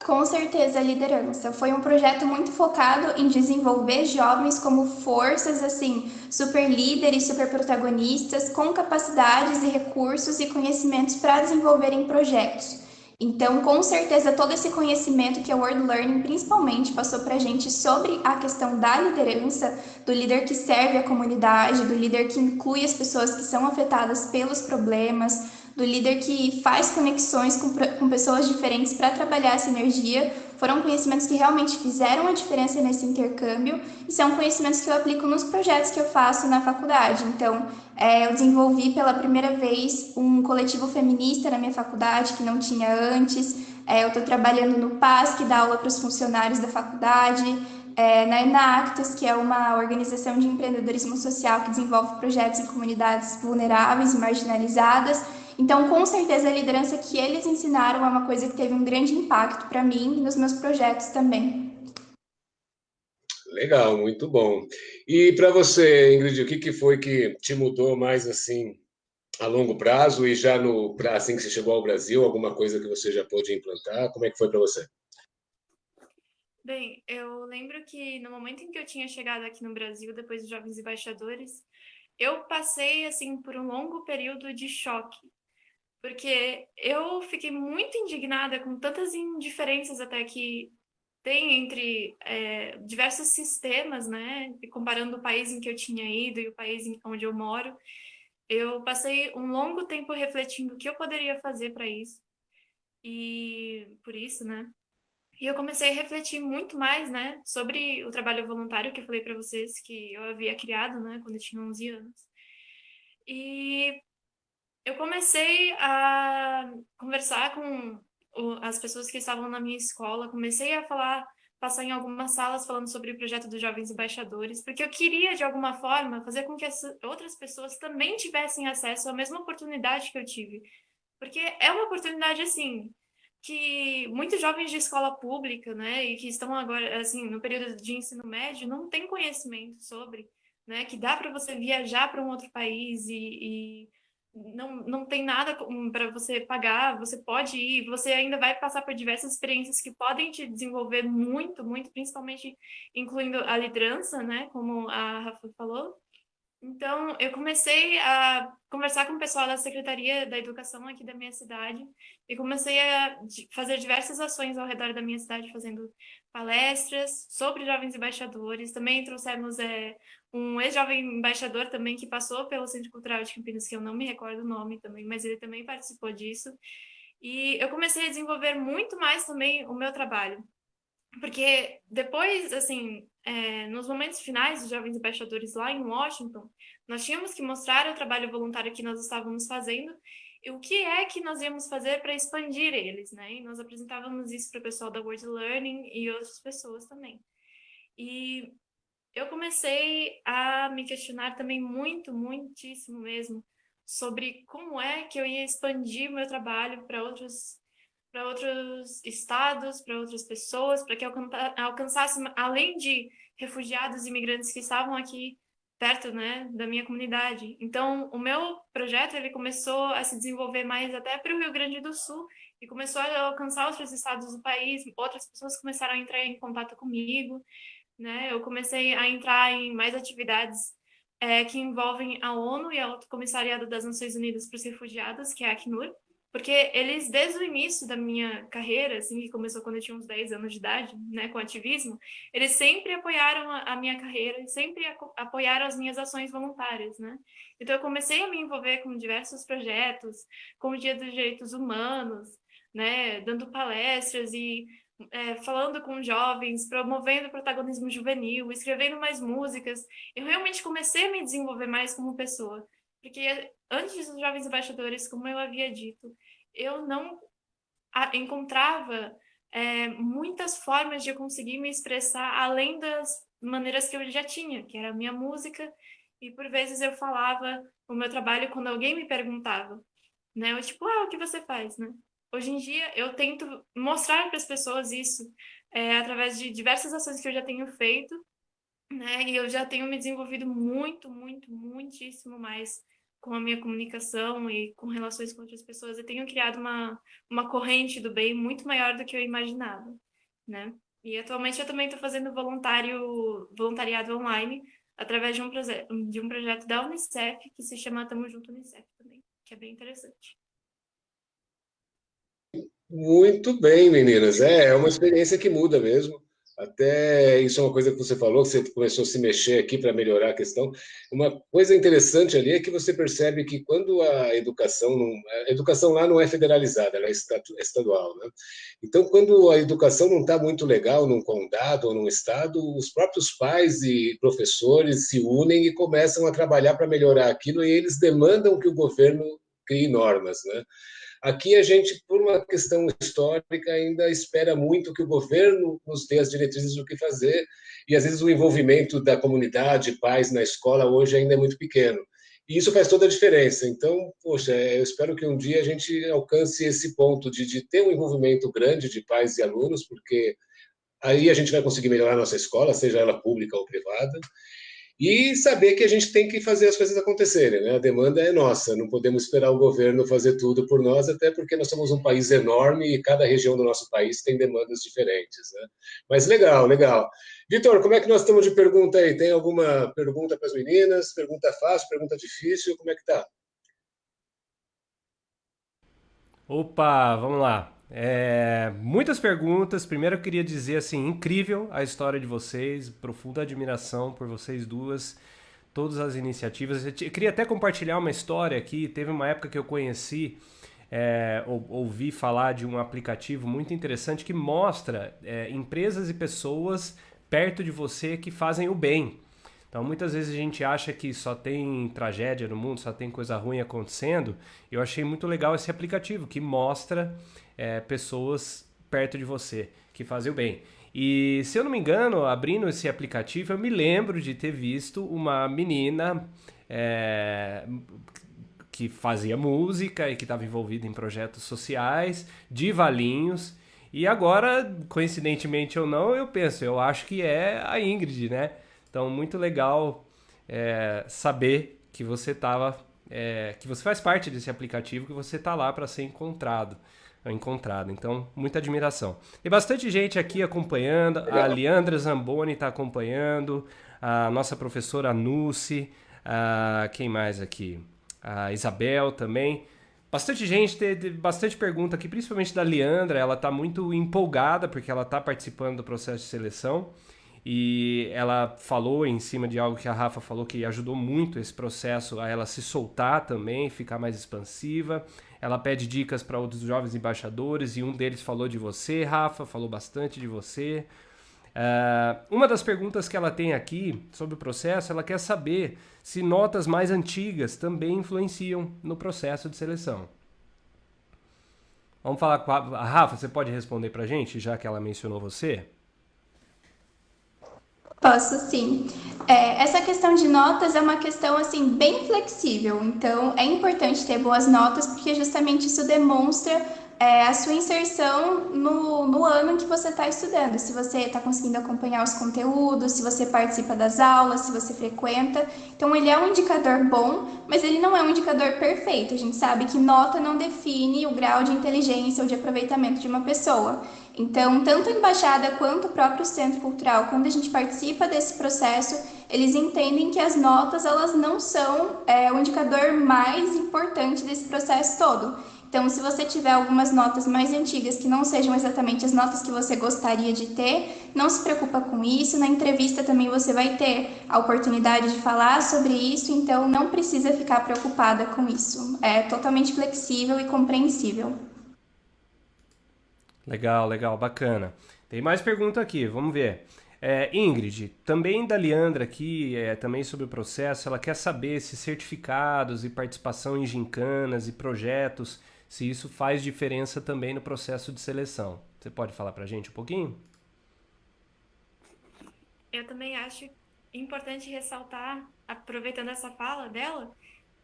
Com certeza, a liderança. Foi um projeto muito focado em desenvolver jovens como forças, assim, super líderes, super protagonistas, com capacidades e recursos e conhecimentos para desenvolverem projetos. Então, com certeza, todo esse conhecimento que a World Learning principalmente passou para a gente sobre a questão da liderança, do líder que serve a comunidade, do líder que inclui as pessoas que são afetadas pelos problemas, do líder que faz conexões com pessoas diferentes para trabalhar essa energia, foram conhecimentos que realmente fizeram a diferença nesse intercâmbio e são conhecimentos que eu aplico nos projetos que eu faço na faculdade. Então, eu desenvolvi pela primeira vez um coletivo feminista na minha faculdade, que não tinha antes. Eu estou trabalhando no PAS, que dá aula para os funcionários da faculdade, na Enactus, que é uma organização de empreendedorismo social que desenvolve projetos em comunidades vulneráveis e marginalizadas. Então, com certeza, a liderança que eles ensinaram é uma coisa que teve um grande impacto para mim e nos meus projetos também. Legal, muito bom. E para você, Ingrid, o que que foi que te mudou mais assim a longo prazo e já no assim que você chegou ao Brasil, alguma coisa que você já pôde implantar? Como é que foi para você? Bem, eu lembro que no momento em que eu tinha chegado aqui no Brasil, depois dos Jovens Embaixadores, eu passei assim por um longo período de choque, porque eu fiquei muito indignada com tantas indiferenças até que tem entre diversos sistemas, né? E comparando o país em que eu tinha ido e o país onde eu moro, eu passei um longo tempo refletindo o que eu poderia fazer para isso. E por isso, né? E eu comecei a refletir muito mais, né, sobre o trabalho voluntário que eu falei para vocês que eu havia criado, né, quando eu tinha 11 anos. E eu comecei a conversar com as pessoas que estavam na minha escola, comecei a falar, passar em algumas salas falando sobre o projeto dos Jovens Embaixadores, porque eu queria, de alguma forma, fazer com que as outras pessoas também tivessem acesso à mesma oportunidade que eu tive. Porque é uma oportunidade, assim, que muitos jovens de escola pública, né, e que estão agora, assim, no período de ensino médio, não têm conhecimento sobre, né, que dá para você viajar para um outro país e não tem nada para você pagar, você pode ir, você ainda vai passar por diversas experiências que podem te desenvolver muito, muito, principalmente incluindo a liderança, né, como a Rafa falou. Então, eu comecei a conversar com o pessoal da Secretaria da Educação aqui da minha cidade e comecei a fazer diversas ações ao redor da minha cidade, fazendo palestras sobre jovens embaixadores. Também trouxemos um ex-jovem embaixador também que passou pelo Centro Cultural de Campinas, que eu não me recordo o nome também, mas ele também participou disso. E eu comecei a desenvolver muito mais também o meu trabalho. Porque depois, assim, nos momentos finais dos Jovens Embaixadores lá em Washington, nós tínhamos que mostrar o trabalho voluntário que nós estávamos fazendo e o que é que nós íamos fazer para expandir eles, né? E nós apresentávamos isso para o pessoal da World Learning e outras pessoas também. E eu comecei a me questionar também muito, muitíssimo mesmo, sobre como é que eu ia expandir o meu trabalho para outros estados, para outras pessoas, para que alcançasse, além de refugiados e imigrantes que estavam aqui perto, né, da minha comunidade. Então, o meu projeto ele começou a se desenvolver mais até para o Rio Grande do Sul e começou a alcançar outros estados do país. Outras pessoas começaram a entrar em contato comigo, né? Eu comecei a entrar em mais atividades que envolvem a ONU e o Alto Comissariado das Nações Unidas para os Refugiados, que é a Acnur, porque eles, desde o início da minha carreira, assim, que começou quando eu tinha uns 10 anos de idade, né, com ativismo, eles sempre apoiaram a minha carreira e sempre apoiaram as minhas ações voluntárias, né? Então, eu comecei a me envolver com diversos projetos, como o Dia dos Direitos Humanos, né, dando palestras e falando com jovens, promovendo o protagonismo juvenil, escrevendo mais músicas. Eu realmente comecei a me desenvolver mais como pessoa, porque antes dos Jovens Embaixadores, como eu havia dito, eu não encontrava muitas formas de eu conseguir me expressar além das maneiras que eu já tinha, que era a minha música, e por vezes eu falava o meu trabalho quando alguém me perguntava, né? Eu tipo, o que você faz, né? Hoje em dia eu tento mostrar para as pessoas isso através de diversas ações que eu já tenho feito, né? E eu já tenho me desenvolvido muito, muito, muitíssimo mais com a minha comunicação e com relações com outras pessoas. Eu tenho criado uma corrente do bem muito maior do que eu imaginava, né? E atualmente eu também estou fazendo voluntariado online através de um projeto da Unicef que se chama Tamo Junto Unicef também, que é bem interessante. Muito bem, meninas. É uma experiência que muda mesmo. Até isso é uma coisa que você falou, que você começou a se mexer aqui para melhorar a questão. Uma coisa interessante ali é que você percebe que quando a educação a educação lá não é federalizada, ela é estadual, né? Então, quando a educação não está muito legal num condado ou num estado, os próprios pais e professores se unem e começam a trabalhar para melhorar aquilo e eles demandam que o governo crie normas, né? Aqui a gente, por uma questão histórica, ainda espera muito que o governo nos dê as diretrizes do que fazer, e às vezes o envolvimento da comunidade, pais na escola, hoje ainda é muito pequeno. E isso faz toda a diferença. Então, poxa, eu espero que um dia a gente alcance esse ponto de ter um envolvimento grande de pais e alunos, porque aí a gente vai conseguir melhorar a nossa escola, seja ela pública ou privada, e saber que a gente tem que fazer as coisas acontecerem, né? A demanda é nossa, não podemos esperar o governo fazer tudo por nós, até porque nós somos um país enorme e cada região do nosso país tem demandas diferentes, né? Mas legal, legal. Vitor, como é que nós estamos de pergunta aí? Tem alguma pergunta para as meninas? Pergunta fácil, pergunta difícil? Como é que tá? Opa, vamos lá. Muitas perguntas. Primeiro eu queria dizer assim, incrível a história de vocês, profunda admiração por vocês duas, todas as iniciativas. Eu queria até compartilhar uma história aqui. Teve uma época que eu conheci, ouvi falar de um aplicativo muito interessante que mostra empresas e pessoas perto de você que fazem o bem. Então, muitas vezes a gente acha que só tem tragédia no mundo, só tem coisa ruim acontecendo. Eu achei muito legal esse aplicativo que mostra pessoas perto de você que fazem o bem. E, se eu não me engano, abrindo esse aplicativo, eu me lembro de ter visto uma menina que fazia música e que estava envolvida em projetos sociais, de Valinhos. E agora, coincidentemente ou não, eu acho que é a Ingrid, né? Então, muito legal saber que você que você faz parte desse aplicativo, que você está lá para ser encontrado. Então, muita admiração. Tem bastante gente aqui acompanhando, a Leandra Zamboni está acompanhando, a nossa professora Nuce, quem mais aqui? A Isabel também. Bastante gente, teve bastante pergunta aqui, principalmente da Leandra, ela está muito empolgada porque ela está participando do processo de seleção. E ela falou em cima de algo que a Rafa falou que ajudou muito esse processo a ela se soltar também, ficar mais expansiva. Ela pede dicas para outros jovens embaixadores e um deles falou de você, Rafa, falou bastante de você. Uma das perguntas que ela tem aqui sobre o processo, ela quer saber se notas mais antigas também influenciam no processo de seleção. Vamos falar com a Rafa, você pode responder para a gente, já que ela mencionou você? Posso sim. Essa questão de notas é uma questão assim bem flexível. Então é importante ter boas notas porque justamente isso demonstra a sua inserção no ano em que você está estudando. Se você está conseguindo acompanhar os conteúdos, se você participa das aulas, se você frequenta. Então ele é um indicador bom, mas ele não é um indicador perfeito. A gente sabe que nota não define o grau de inteligência ou de aproveitamento de uma pessoa. Então, tanto a embaixada quanto o próprio centro cultural, quando a gente participa desse processo, eles entendem que as notas elas não são o indicador mais importante desse processo todo. Então, se você tiver algumas notas mais antigas que não sejam exatamente as notas que você gostaria de ter, não se preocupa com isso. Na entrevista também você vai ter a oportunidade de falar sobre isso, então não precisa ficar preocupada com isso. É totalmente flexível e compreensível. Legal, legal, bacana. Tem mais pergunta aqui, vamos ver. Ingrid, também da Leandra aqui, também sobre o processo, ela quer saber se certificados e participação em gincanas e projetos, se isso faz diferença também no processo de seleção. Você pode falar pra gente um pouquinho? Eu também acho importante ressaltar, aproveitando essa fala dela,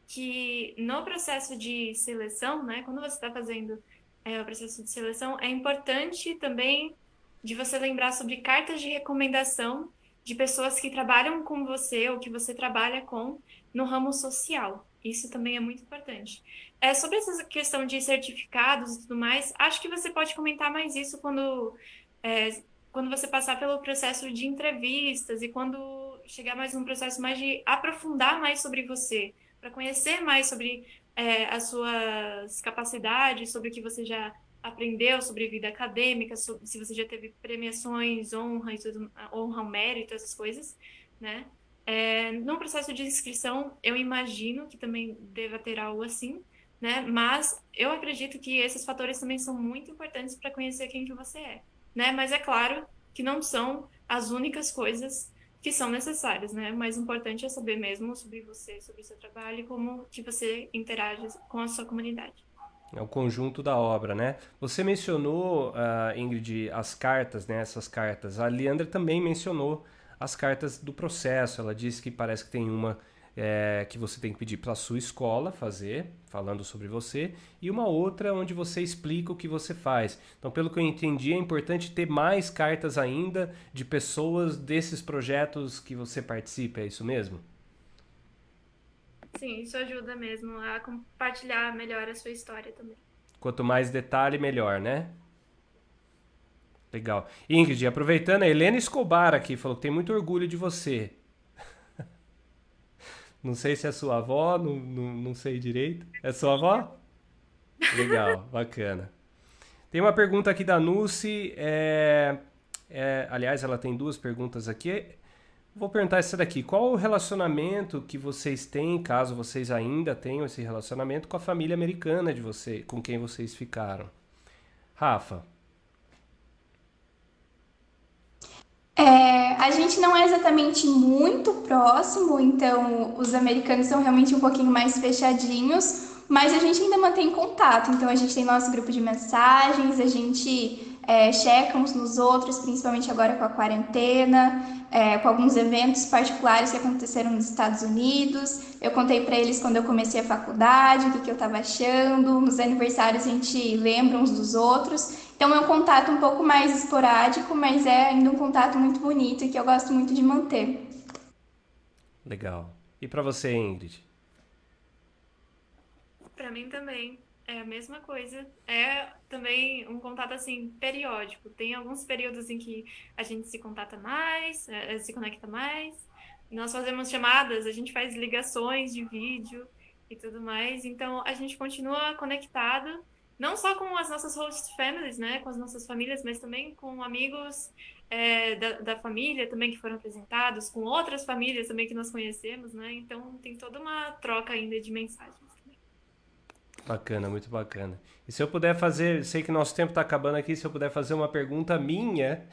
que no processo de seleção, né, quando você está fazendo o processo de seleção, é importante também de você lembrar sobre cartas de recomendação de pessoas que trabalham com você ou que você trabalha com no ramo social. Isso também é muito importante. Sobre essa questão de certificados e tudo mais, acho que você pode comentar mais isso quando você passar pelo processo de entrevistas e quando chegar mais um processo mais de aprofundar mais sobre você, para conhecer mais sobre as suas capacidades, sobre o que você já aprendeu, sobre vida acadêmica, se você já teve premiações, honra ao mérito, essas coisas, né? No processo de inscrição, eu imagino que também deva ter algo assim, né? Mas eu acredito que esses fatores também são muito importantes para conhecer quem que você é, né? Mas é claro que não são as únicas coisas que são necessárias, né? O mais importante é saber mesmo sobre você, sobre o seu trabalho e como que você interage com a sua comunidade. É o conjunto da obra, né? Você mencionou, Ingrid, as cartas, né? Essas cartas. A Leandra também mencionou as cartas do processo. Ela disse que parece que tem uma que você tem que pedir para a sua escola fazer, falando sobre você, e uma outra onde você explica o que você faz. Então, pelo que eu entendi, é importante ter mais cartas ainda de pessoas desses projetos que você participa, é isso mesmo? Sim, isso ajuda mesmo a compartilhar melhor a sua história também. Quanto mais detalhe, melhor, né? Legal. Ingrid, aproveitando, a Helena Escobar aqui falou que tem muito orgulho de você. Não sei se é sua avó, não sei direito. É sua avó? Legal, bacana. Tem uma pergunta aqui da Nuci. Aliás, ela tem duas perguntas aqui. Vou perguntar essa daqui. Qual o relacionamento que vocês têm, caso vocês ainda tenham esse relacionamento, com a família americana de você, com quem vocês ficaram? Rafa. A gente não é exatamente muito próximo, então os americanos são realmente um pouquinho mais fechadinhos, mas a gente ainda mantém contato. Então a gente tem nosso grupo de mensagens, a gente checa uns nos outros, principalmente agora com a quarentena, com alguns eventos particulares que aconteceram nos Estados Unidos. Eu contei para eles quando eu comecei a faculdade, o que, que eu estava achando. Nos aniversários a gente lembra uns dos outros. Então é um contato um pouco mais esporádico, mas é ainda um contato muito bonito e que eu gosto muito de manter. Legal. E para você, Ingrid? Para mim também é a mesma coisa. É também um contato assim periódico. Tem alguns períodos em que a gente se contata mais, se conecta mais. Nós fazemos chamadas, a gente faz ligações de vídeo e tudo mais. Então a gente continua conectado, não só com as nossas host families, né, com as nossas famílias, mas também com amigos da família também que foram apresentados, com outras famílias também que nós conhecemos, né? Então tem toda uma troca ainda de mensagens. Bacana, muito bacana. E se eu puder fazer, sei que nosso tempo está acabando aqui, se eu puder fazer uma pergunta minha,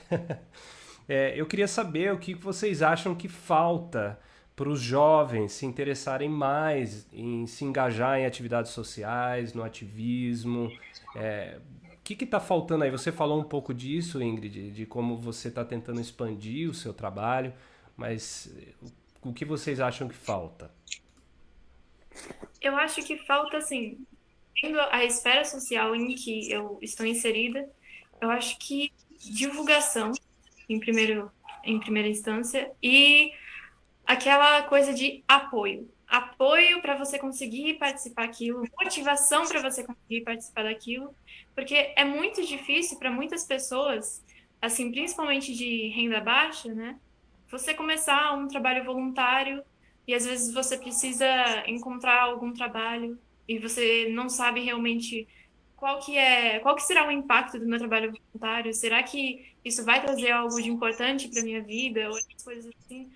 eu queria saber o que vocês acham que falta para os jovens se interessarem mais em se engajar em atividades sociais, no ativismo. O que está faltando aí? Você falou um pouco disso, Ingrid, de como você está tentando expandir o seu trabalho, mas o que vocês acham que falta? Eu acho que falta, assim, tendo a esfera social em que eu estou inserida, eu acho que divulgação, em primeira instância, e aquela coisa de apoio. Apoio para você conseguir participar daquilo, motivação para você conseguir participar daquilo, porque é muito difícil para muitas pessoas, assim, principalmente de renda baixa, né? Você começar um trabalho voluntário e às vezes você precisa encontrar algum trabalho e você não sabe realmente qual que será o impacto do meu trabalho voluntário? Será que isso vai trazer algo de importante para minha vida ou essas coisas assim?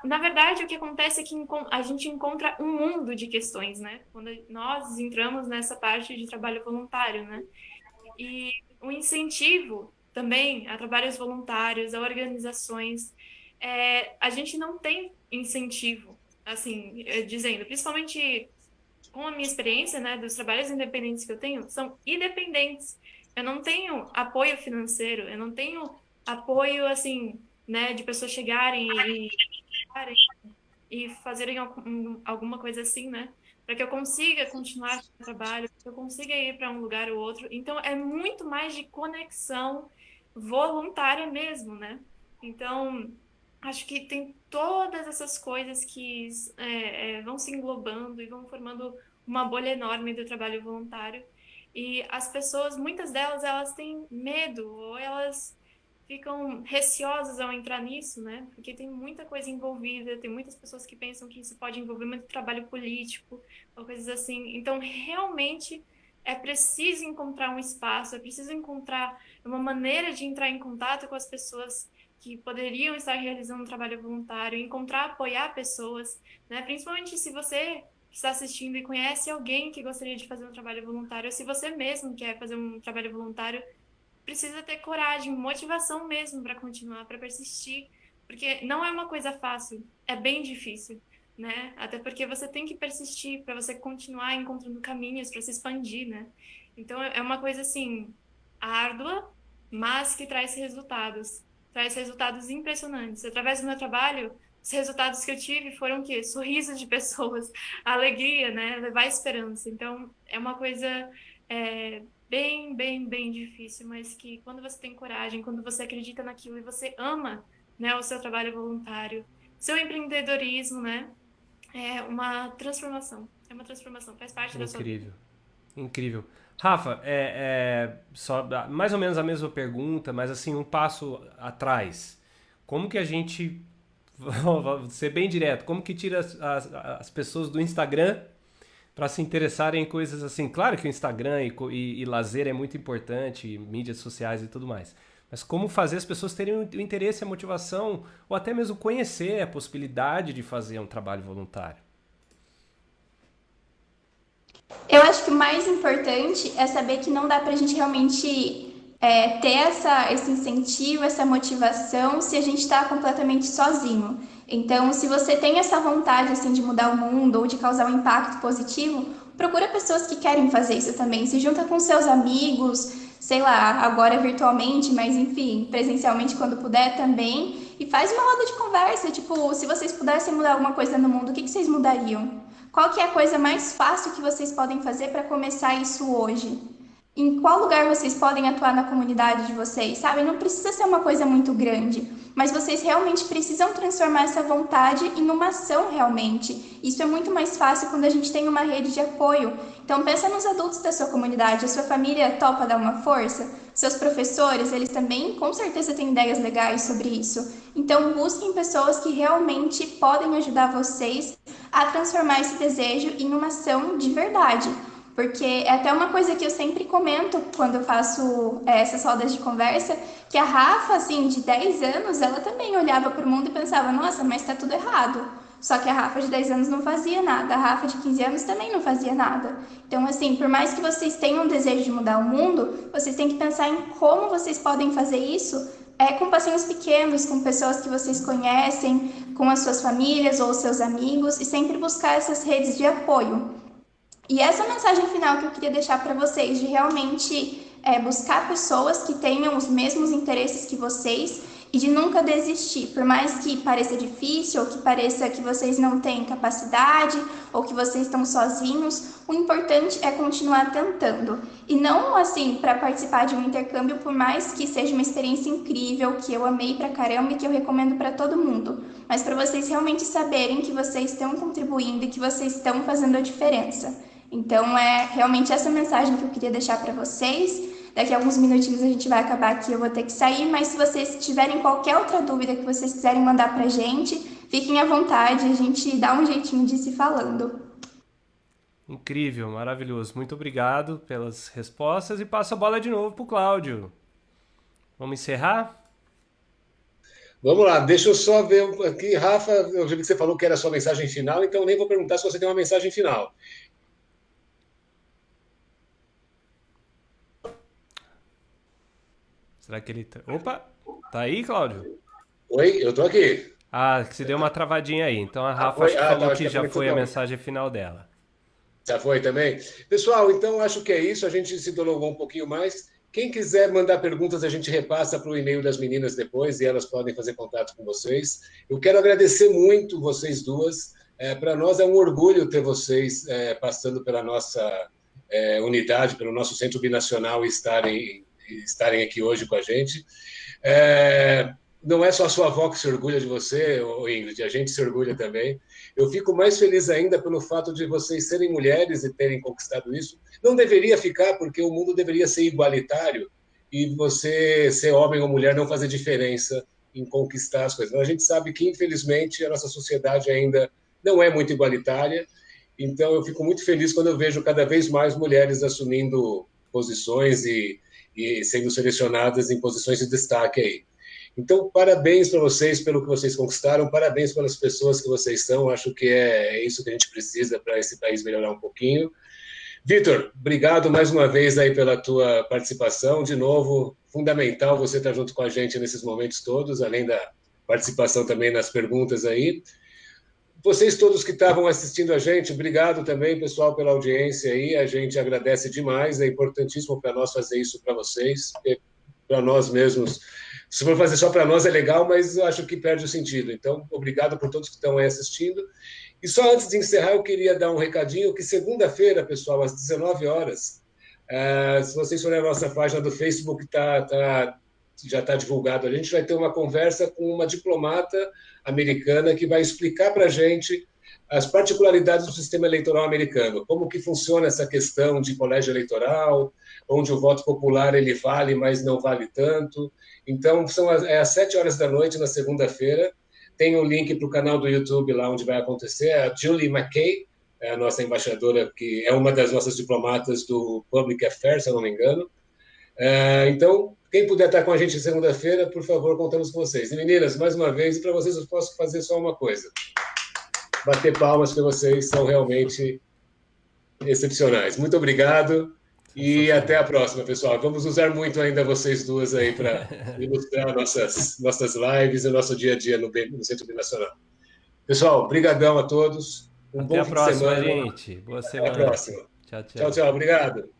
Na verdade, o que acontece é que a gente encontra um mundo de questões, né? Quando nós entramos nessa parte de trabalho voluntário, né? E o incentivo também a trabalhos voluntários, a organizações, a gente não tem incentivo, assim, dizendo, principalmente com a minha experiência, né, dos trabalhos independentes que eu tenho, são independentes. Eu não tenho apoio financeiro, eu não tenho apoio, assim, né, de pessoas chegarem e fazerem alguma coisa assim, né, para que eu consiga continuar o trabalho, para que eu consiga ir para um lugar ou outro. Então, é muito mais de conexão voluntária mesmo, né? Então, acho que tem todas essas coisas que vão se englobando e vão formando uma bolha enorme do trabalho voluntário. E as pessoas, muitas delas, elas têm medo ou elas ficam receosas ao entrar nisso, né? Porque tem muita coisa envolvida, tem muitas pessoas que pensam que isso pode envolver muito trabalho político ou coisas assim. Então, realmente é preciso encontrar um espaço, é preciso encontrar uma maneira de entrar em contato com as pessoas que poderiam estar realizando um trabalho voluntário, encontrar, apoiar pessoas, né? Principalmente se você está assistindo e conhece alguém que gostaria de fazer um trabalho voluntário, ou se você mesmo quer fazer um trabalho voluntário, precisa ter coragem, motivação mesmo para continuar, para persistir, porque não é uma coisa fácil, é bem difícil, né? Até porque você tem que persistir para você continuar encontrando caminhos para se expandir, né? Então é uma coisa assim árdua, mas que traz resultados impressionantes. Através do meu trabalho, os resultados que eu tive foram o quê? Sorrisos de pessoas, alegria, né? Levar esperança. Então, é uma coisa bem, bem, bem difícil, mas que quando você tem coragem, quando você acredita naquilo e você ama, né, o seu trabalho voluntário, seu empreendedorismo, né? É uma transformação. É uma transformação, faz parte da sua vida. Incrível, incrível. Rafa, só mais ou menos a mesma pergunta, mas assim, um passo atrás. Como que a gente, vou ser bem direto, como que tira as pessoas do Instagram para se interessarem em coisas assim? Claro que o Instagram e lazer é muito importante, e mídias sociais e tudo mais. Mas como fazer as pessoas terem o interesse, a motivação, ou até mesmo conhecer a possibilidade de fazer um trabalho voluntário? Eu acho que o mais importante é saber que não dá para a gente realmente ter esse incentivo, essa motivação, se a gente está completamente sozinho. Então, se você tem essa vontade assim de mudar o mundo ou de causar um impacto positivo, procura pessoas que querem fazer isso também. Se junta com seus amigos, sei lá, agora virtualmente, mas enfim, presencialmente quando puder também, e faz uma roda de conversa. Tipo, se vocês pudessem mudar alguma coisa no mundo, o que vocês mudariam? Qual que é a coisa mais fácil que vocês podem fazer para começar isso hoje? Em qual lugar vocês podem atuar na comunidade de vocês, sabe? Não precisa ser uma coisa muito grande, mas vocês realmente precisam transformar essa vontade em uma ação realmente. Isso é muito mais fácil quando a gente tem uma rede de apoio. Então pensa nos adultos da sua comunidade, a sua família topa dar uma força, seus professores, eles também com certeza têm ideias legais sobre isso. Então busquem pessoas que realmente podem ajudar vocês a transformar esse desejo em uma ação de verdade. Porque é até uma coisa que eu sempre comento quando eu faço essas rodas de conversa, que a Rafa, assim, de 10 anos, ela também olhava para o mundo e pensava, nossa, mas tá tudo errado. Só que a Rafa de 10 anos não fazia nada, a Rafa de 15 anos também não fazia nada. Então, assim, por mais que vocês tenham um desejo de mudar o mundo, vocês têm que pensar em como vocês podem fazer isso com passinhos pequenos, com pessoas que vocês conhecem, com as suas famílias ou seus amigos, e sempre buscar essas redes de apoio. E essa mensagem final que eu queria deixar para vocês, de realmente buscar pessoas que tenham os mesmos interesses que vocês e de nunca desistir, por mais que pareça difícil, ou que pareça que vocês não têm capacidade, ou que vocês estão sozinhos, o importante é continuar tentando. E não assim para participar de um intercâmbio, por mais que seja uma experiência incrível, que eu amei pra caramba e que eu recomendo para todo mundo, mas para vocês realmente saberem que vocês estão contribuindo e que vocês estão fazendo a diferença. Então, é realmente essa mensagem que eu queria deixar para vocês. Daqui a alguns minutinhos a gente vai acabar aqui, eu vou ter que sair, mas se vocês tiverem qualquer outra dúvida que vocês quiserem mandar pra gente, fiquem à vontade, a gente dá um jeitinho de se falando. Incrível, maravilhoso. Muito obrigado pelas respostas e passo a bola de novo pro Cláudio. Vamos encerrar? Vamos lá, deixa eu só ver aqui, Rafa, eu vi que você falou que era a sua mensagem final, então nem vou perguntar se você tem uma mensagem final. Será que ele... Opa! Tá aí, Cláudio? Oi, eu tô aqui. Ah, que se deu uma travadinha aí. Então a Rafa acho que falou tá, que já foi a mensagem final dela. Já foi também? Pessoal, então acho que é isso. A gente se delongou um pouquinho mais. Quem quiser mandar perguntas, a gente repassa para o e-mail das meninas depois e elas podem fazer contato com vocês. Eu quero agradecer muito vocês duas. Para nós é um orgulho ter vocês passando pela nossa unidade, pelo nosso Centro Binacional e estarem aqui hoje com a gente. Não é só a sua avó que se orgulha de você, Ingrid, a gente se orgulha também. Eu fico mais feliz ainda pelo fato de vocês serem mulheres e terem conquistado isso. Não deveria ficar, porque o mundo deveria ser igualitário e você ser homem ou mulher não fazer diferença em conquistar as coisas. Mas a gente sabe que, infelizmente, a nossa sociedade ainda não é muito igualitária. Então, eu fico muito feliz quando eu vejo cada vez mais mulheres assumindo posições e sendo selecionadas em posições de destaque aí. Então, parabéns para vocês pelo que vocês conquistaram, parabéns pelas pessoas que vocês são, acho que é isso que a gente precisa para esse país melhorar um pouquinho. Vitor, obrigado mais uma vez aí pela tua participação, de novo, fundamental você estar junto com a gente nesses momentos todos, além da participação também nas perguntas aí. Vocês todos que estavam assistindo a gente, obrigado também, pessoal, pela audiência aí, a gente agradece demais, é importantíssimo para nós fazer isso para vocês, para nós mesmos Se for fazer só para nós é legal, mas eu acho que perde o sentido. Então, obrigado por todos que estão aí assistindo. E só antes de encerrar, eu queria dar um recadinho que segunda-feira, pessoal, às 19 horas, se vocês forem na nossa página do Facebook, já está divulgado, a gente vai ter uma conversa com uma diplomata americana que vai explicar para a gente as particularidades do sistema eleitoral americano, como que funciona essa questão de colégio eleitoral, onde o voto popular ele vale, mas não vale tanto. Então, às 7 horas da noite, na segunda-feira. Tem um link para o canal do YouTube lá onde vai acontecer. A Julie McKay, a nossa embaixadora, que é uma das nossas diplomatas do Public Affairs, se eu não me engano. Então, quem puder estar com a gente segunda-feira, por favor, contamos com vocês. E meninas, mais uma vez, e para vocês eu posso fazer só uma coisa. Bater palmas, porque vocês são realmente excepcionais. Muito obrigado e até a próxima, pessoal. Vamos usar muito ainda vocês duas aí para ilustrar nossas lives e o nosso dia a dia no Centro Binacional. Pessoal, brigadão a todos. Até a próxima, gente. Boa semana. Até a próxima. Tchau, tchau. Tchau, tchau. Obrigado.